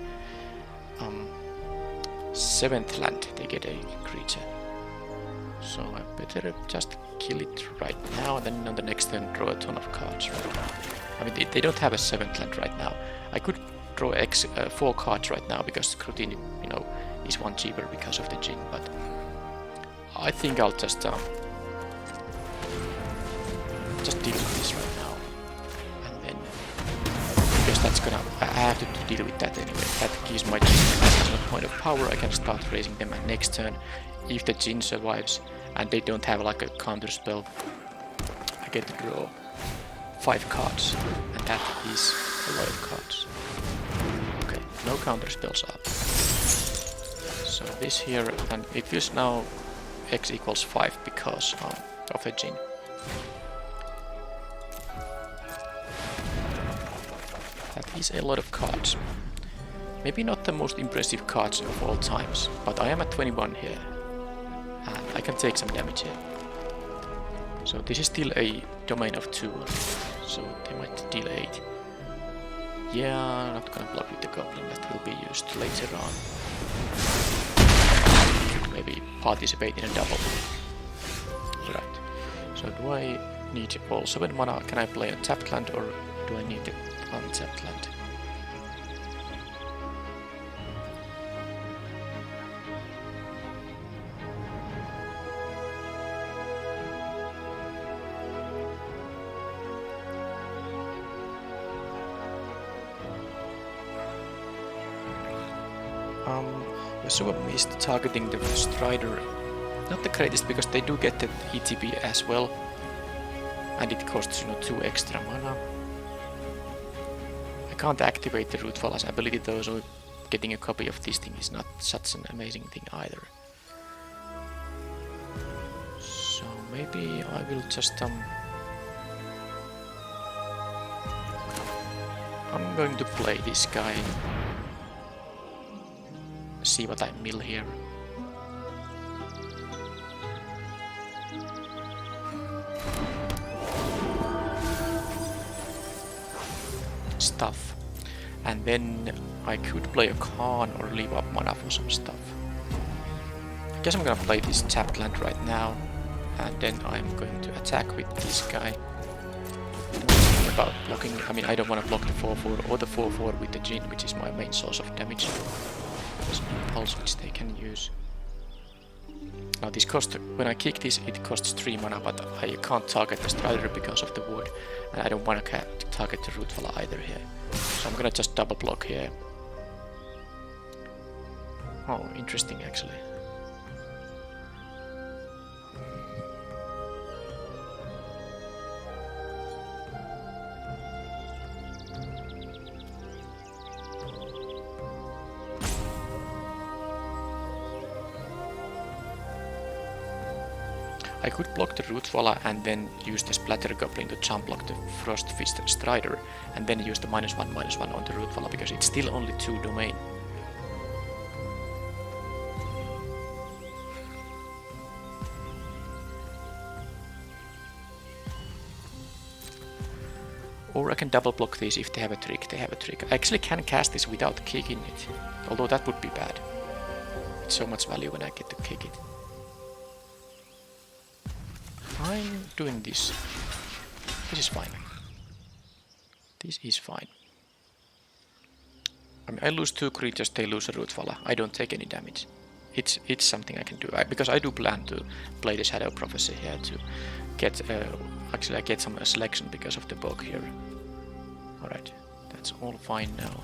7th land, they get a creature. So I better just kill it right now, and then on the next turn draw a ton of cards. Right? I mean, they don't have a 7th land right now. I could draw 4 cards right now because Scrutiny, you know, is 1 cheaper because of the Djinn, but I think I'll just deal with this right now, and then because that's gonna, I have to deal with that anyway. That gives my Djinn a point of power. I can start raising them, and next turn, if the Djinn survives and they don't have like a counter spell, I get to draw 5 cards, and that is a lot of cards. Okay, no counter spells up. So this here, and it feels now x equals 5 because of a Djinn. That is a lot of cards. Maybe not the most impressive cards of all times, but I am at 21 here, and I can take some damage here. So this is still a domain of 2, so they might deal 8. Yeah, I'm not gonna block with the Goblin, that will be used later on. Maybe participate in a double. Right. So do I need all 7 mana? Can I play a tapped land, or do I need the untapped land? Yasuo missed targeting the Strider. Not the greatest, because they do get the ETB as well, and it costs, you know, 2 extra mana. I can't activate the Rootwalla's ability though, so getting a copy of this thing is not such an amazing thing either. So maybe I will just I'm going to play this guy. See what I mill here. Stuff. And then I could play a Karn or leave up mana for some stuff. I guess I'm gonna play this tapped land right now, and then I'm going to attack with this guy. Don't think about blocking. I mean, I don't want to block the 4/4 or the 4/4 with the Djinn, which is my main source of damage. There's an impulse which they can use. Now this cost, when I kick this, it costs 3 mana, but I can't target the Strider because of the wood, and I don't want to target the Rootwalla either here. So I'm gonna just double block here. Oh, interesting actually. I could block the Rootwalla and then use the Splatter Goblin to jump block the Frostfist Strider, and then use the -1/-1 on the Rootwalla, because it's still only 2 domain. Or I can double block these if they have a trick. They have a trick. I actually can cast this without kicking it, although that would be bad. It's so much value when I get to kick it. I'm doing this. This is fine. This is fine. I mean, I lose 2 creatures, they lose a root falla. I don't take any damage. It's something I can do. Because I do plan to play the Shadow Prophecy here to get... actually, I get some selection because of the bog here. Alright, that's all fine now.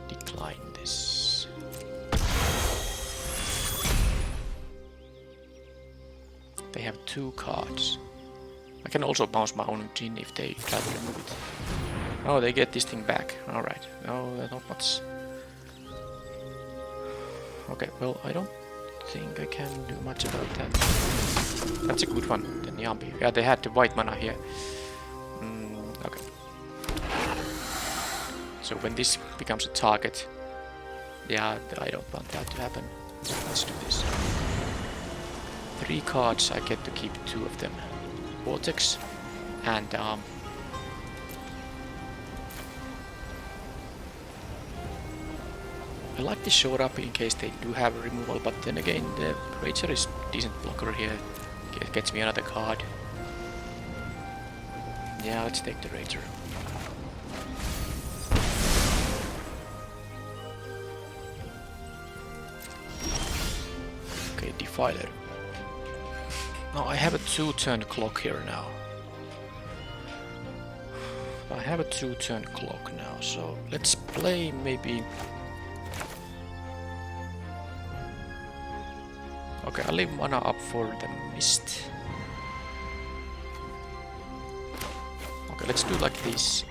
Decline this. They have 2 cards. I can also bounce my own Djinn if they try to remove it. Oh, they get this thing back. Alright. No, not much. Okay, well, I don't think I can do much about that. That's a good one, the Nyambi. Yeah, they had the white mana here. Okay. So when this becomes a target, yeah, I don't want that to happen. So let's do this. 3 cards, I get to keep 2 of them. Vortex and I like to show it up in case they do have a removal, but then again the Rager is decent blocker here. Gets me another card. Yeah, let's take the Rager. Okay, Defiler. Now I have a 2-turn clock here now. I have a 2-turn clock now, so let's play maybe... Okay, I'll leave mana up for the Mist. Okay, let's do like this.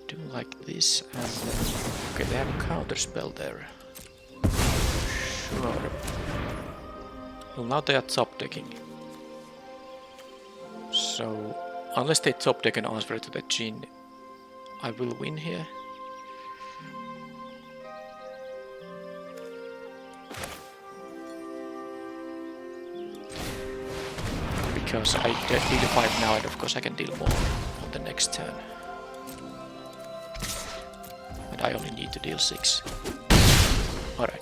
Do like this and then... Okay, they have a counter spell there. Sure. Well, now they are top decking. So, unless they top deck and answer to the Djinn, I will win here. Because I deal 5 now, and of course I can deal more on the next turn. And I only need to deal 6. Alright.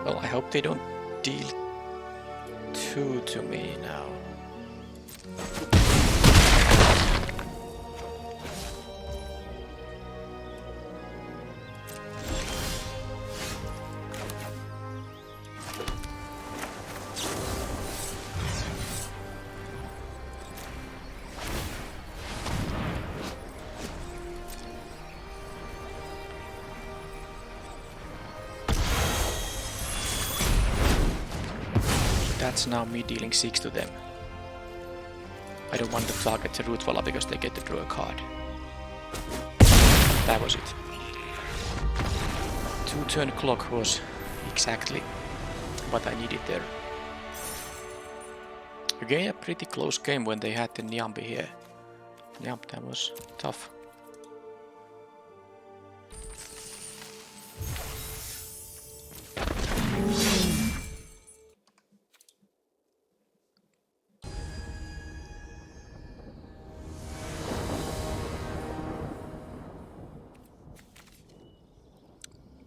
Well, I hope they don't deal 2 to me now. That's now me dealing 6 to them. I don't want to target the root walla because they get to draw a card. That was it. 2-turn clock was exactly what I needed there. Again, a pretty close game when they had the Nyambi here. Yep, that was tough.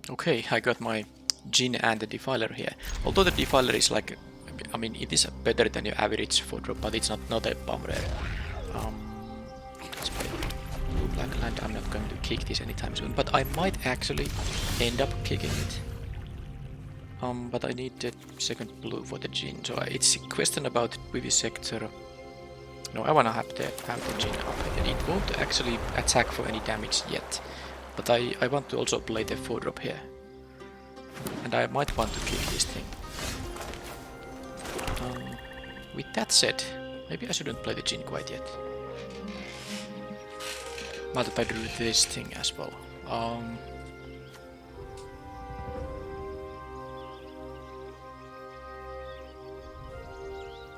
Okay, I got my Djinn and the Defiler here. Although the Defiler is like, I mean, it is better than your average 4-drop, but it's not a bomb rare. Let's play blue black land. I'm not going to kick this anytime soon, but I might actually end up kicking it. But I need the second blue for the Djinn, so it's a question about Vivisector. No, I wanna have the Djinn up, and it won't actually attack for any damage yet. But I want to also play the 4-drop here. And I might want to kill this thing. With that said, maybe I shouldn't play the Djinn quite yet. Might have to do this thing as well.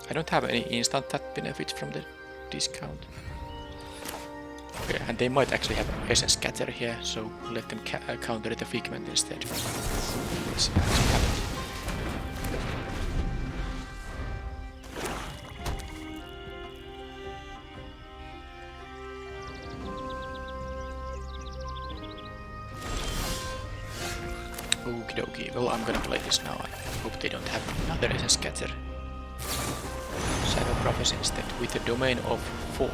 I don't have any instant that benefits from the discount. Okay, and they might actually have Essence Scatter here, so let them counter the Figment instead. Let's see what happens. Okie dokie, well I'm gonna play this now. I hope they don't have another Essence Scatter. Cyber Prophecy instead, with a domain of 4.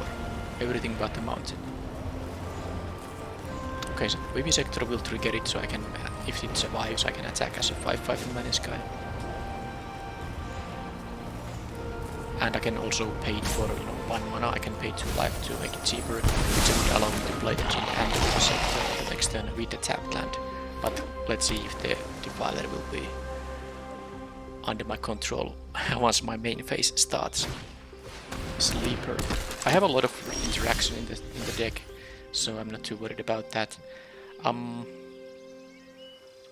Everything but the mountain. Okay, so Vivisector will trigger it, so I can, if it survives, I can attack as a 5/5 in Menace guy. And I can also pay it for, 1 mana, I can pay 2 life to make it cheaper, which would allow me to play the Djinn and the Vivisector the next turn with the tapped land. But let's see if the Defiler will be under my control once my main phase starts. Sleeper. I have a lot of interaction in the deck, so I'm not too worried about that.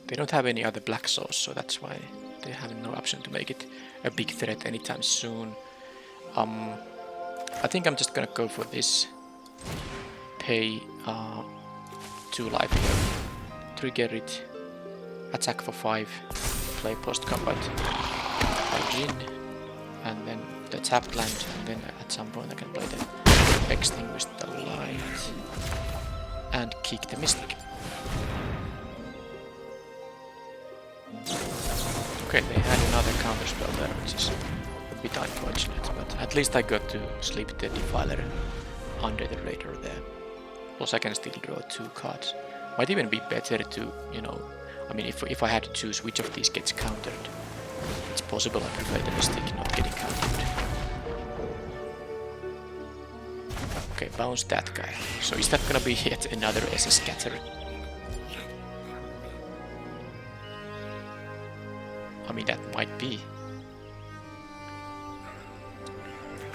They don't have any other black source, so that's why they have no option to make it a big threat anytime soon. I think I'm just gonna go for this. Pay 2 life here, trigger it, attack for 5, play post combat Djinn, and then the tapped land, and then at some point I can play the Extinguish the Light and kick the Mystic. Okay, they had another counter spell there, which is a bit unfortunate, but at least I got to sleep the Defiler under the radar there. Plus I can still draw 2 cards. Might even be better to, I mean, if I had to choose which of these gets countered, it's possible I can play the Mystic not getting countered. Okay, bounce that guy. So is that gonna be yet another Essence Scatter? I mean, that might be.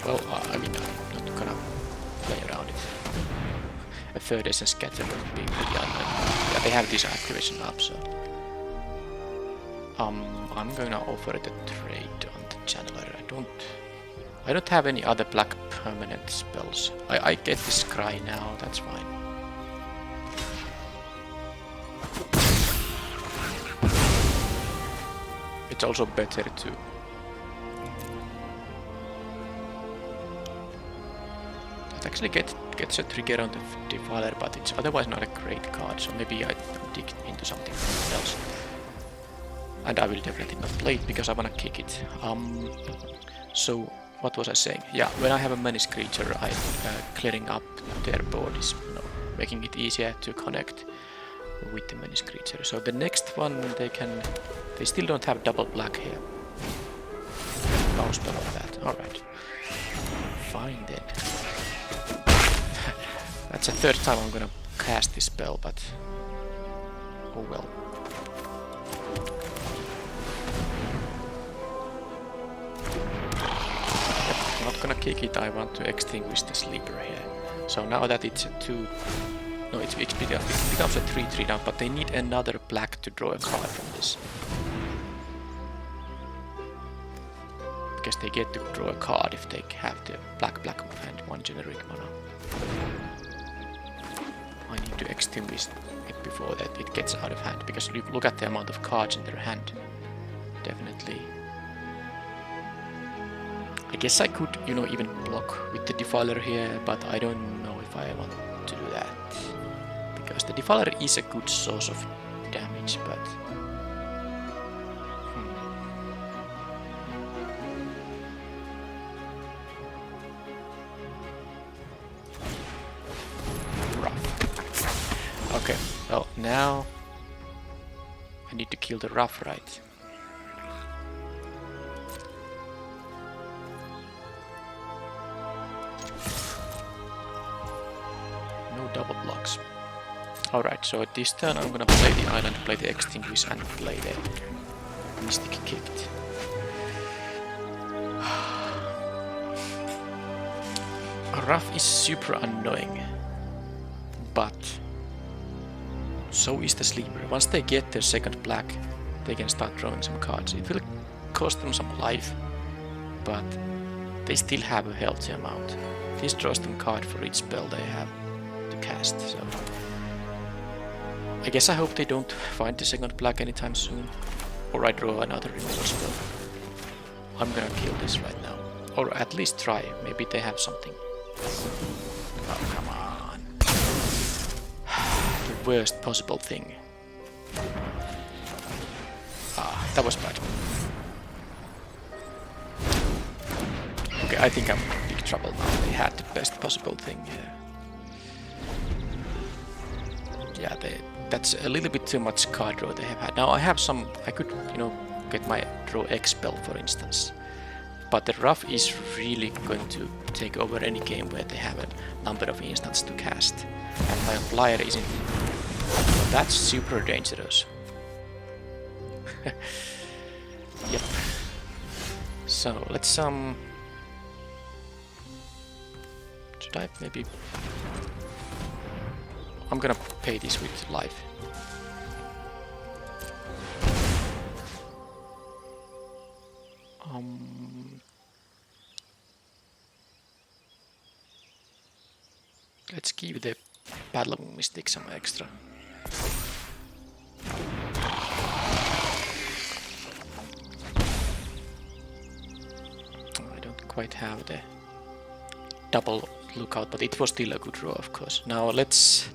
Well, I mean, I'm not gonna play around it. A third Essence Scatter would be pretty unlikely. Yeah, they have this activation up, so... I'm gonna offer the trade on the Channeler. I don't have any other black permanent spells. I get this Cry now, that's fine. It's also better to... It actually gets a trigger on the Defiler, but it's otherwise not a great card, so maybe I dig into something else. And I will definitely not play it because I wanna kick it. So what was I saying? Yeah, when I have a Menace creature, I'm clearing up their board, is making it easier to connect with the Menace creature. So the next one they still don't have double black here. Bounce spell of that. Alright. Fine then. That's the 3rd time I'm gonna cast this spell, but oh well. I'm not gonna kick it, I want to extinguish the Sleeper here. So now that it's a 2... No, it becomes a 3/3 now, but they need another black to draw a card from this. Because they get to draw a card if they have the black and 1 generic mana. I need to extinguish it before that it gets out of hand, because look at the amount of cards in their hand. Definitely. I guess I could, even block with the Defiler here, but I don't know if I want to do that. Because the Defiler is a good source of damage, but... Rough. Okay, well, now... I need to kill the Rough, right? No double blocks. Alright, so at this turn I'm gonna play the island, play the Extinguish, and play the Mystic Kicked. Rough is super annoying, but so is the Sleeper. Once they get their 2nd black, they can start drawing some cards. It will cost them some life, but they still have a healthy amount. This draws them card for each spell they have to cast. So I guess I hope they don't find the second black anytime soon. Or I draw another removal spell. I'm gonna kill this right now. Or at least try. Maybe they have something. Oh, come on. The worst possible thing. Ah, that was bad. Okay, I think I'm in big trouble now. They had the best possible thing. Yeah, that's a little bit too much card draw they have had. Now I have some, I could, you know, get my draw X spell for instance. But the rough is really going to take over any game where they have a number of instants to cast. And my flyer isn't. That's super dangerous. Yep. So let's should I maybe? I'm gonna pay this with life. Let's give the Battle Mystic some extra. I don't quite have the double lookout, but it was still a good draw, of course. Now let's,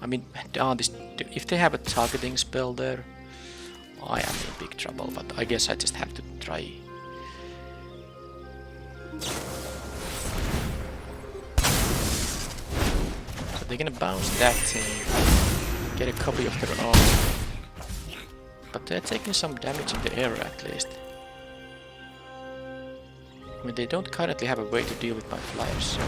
I mean, if they have a targeting spell there, I am in big trouble, but I guess I just have to try. So they're gonna bounce that thing, get a copy of their own, but they're taking some damage in the air at least. I mean, they don't currently have a way to deal with my flyers, so...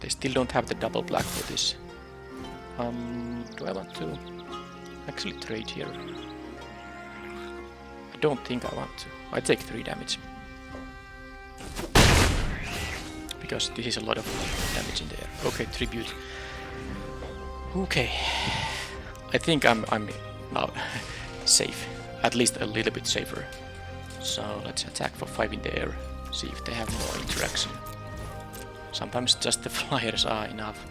They still don't have the double black for this. Do I want to actually trade here? I don't think I want to. I take 3 damage. Because this is a lot of damage in the air. Okay, tribute. Okay. I think I'm now safe. At least a little bit safer. So let's attack for 5 in the air. See if they have more interaction. Sometimes just the flyers are enough.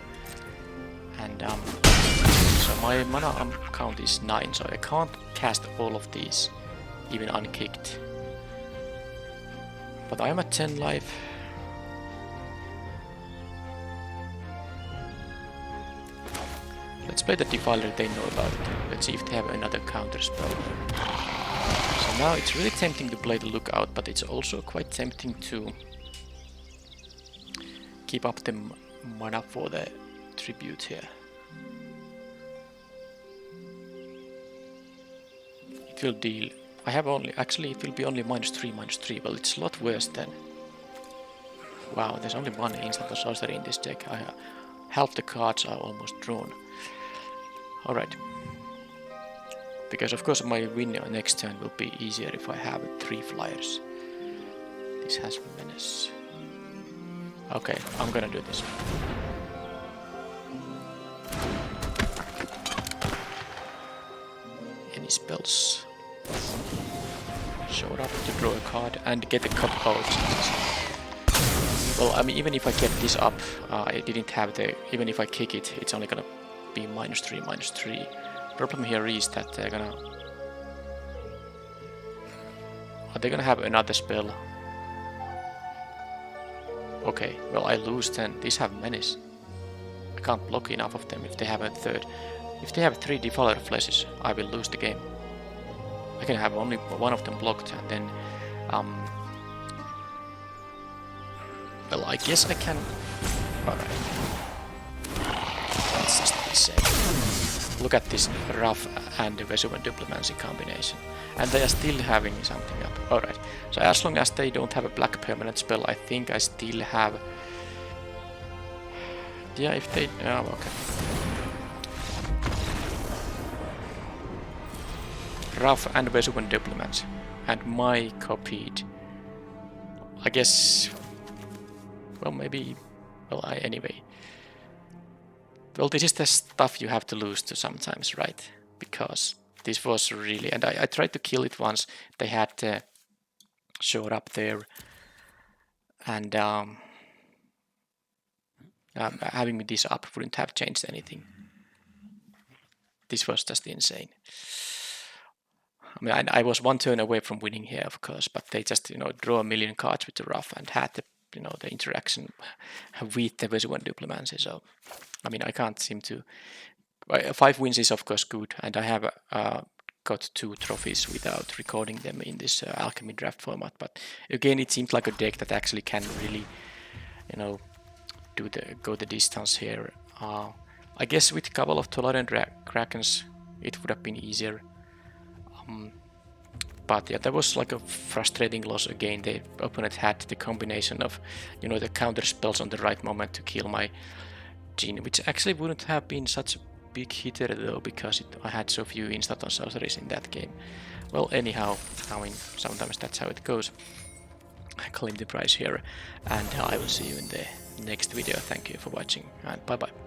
And so my mana count is 9, so I can't cast all of these, even unkicked. But I'm at 10 life. Let's play the Defiler, they know about it. Let's see if they have another counter spell. So now it's really tempting to play the Lookout, but it's also quite tempting to keep up the mana for the tribute here. It will deal... I have only... Actually, it will be only -3/-3. Well, it's a lot worse than... Wow, there's only one instant or sorcery in this deck. Half the cards are almost drawn. Alright. Because of course my win next turn will be easier if I have 3 flyers. This has menace. Okay, I'm gonna do this. Any spells? Show it up to draw a card and get a cup out. Well, I mean, even if I get this up, I didn't have the... Even if I kick it, it's only gonna be -3/-3. Problem here is that they're gonna... Are they gonna have another spell? Okay, well I lose then. These have menace. I can't block enough of them if they have a third. If they have 3 Defiler Fleshes, I will lose the game. I can have only one of them blocked and then... Well, I guess I can... Alright. Let's just be safe. Look at this rough and Vesuvian Diplomacy combination. And they are still having something up. Alright. So as long as they don't have a black permanent spell, I think I still have... Yeah, if they... Oh, okay. Rough and Vesuvian Diplomacy. And my copied... I guess... Well, maybe... Well, anyway. Well, this is the stuff you have to lose to sometimes, right? Because this was really... And I tried to kill it once. They had showed up there. And having this up wouldn't have changed anything. This was just insane. I mean, I was one turn away from winning here, of course, but they just, draw a million cards with the rough and had the, the interaction with the BO1 diplomacy. So, I mean, I can't seem to... 5 wins is, of course, good, and I have got 2 trophies without recording them in this alchemy draft format. But again, it seems like a deck that actually can really, go the distance here. I guess with a couple of Tolarian Krakens, it would have been easier. But yeah, that was like a frustrating loss again. The opponent had the combination of, the counter spells on the right moment to kill my Djinn, which actually wouldn't have been such a big hitter though, because I had so few instant on sorceries in that game. Well, anyhow, I mean, sometimes that's how it goes. I claim the prize here, and I will see you in the next video. Thank you for watching, and bye bye.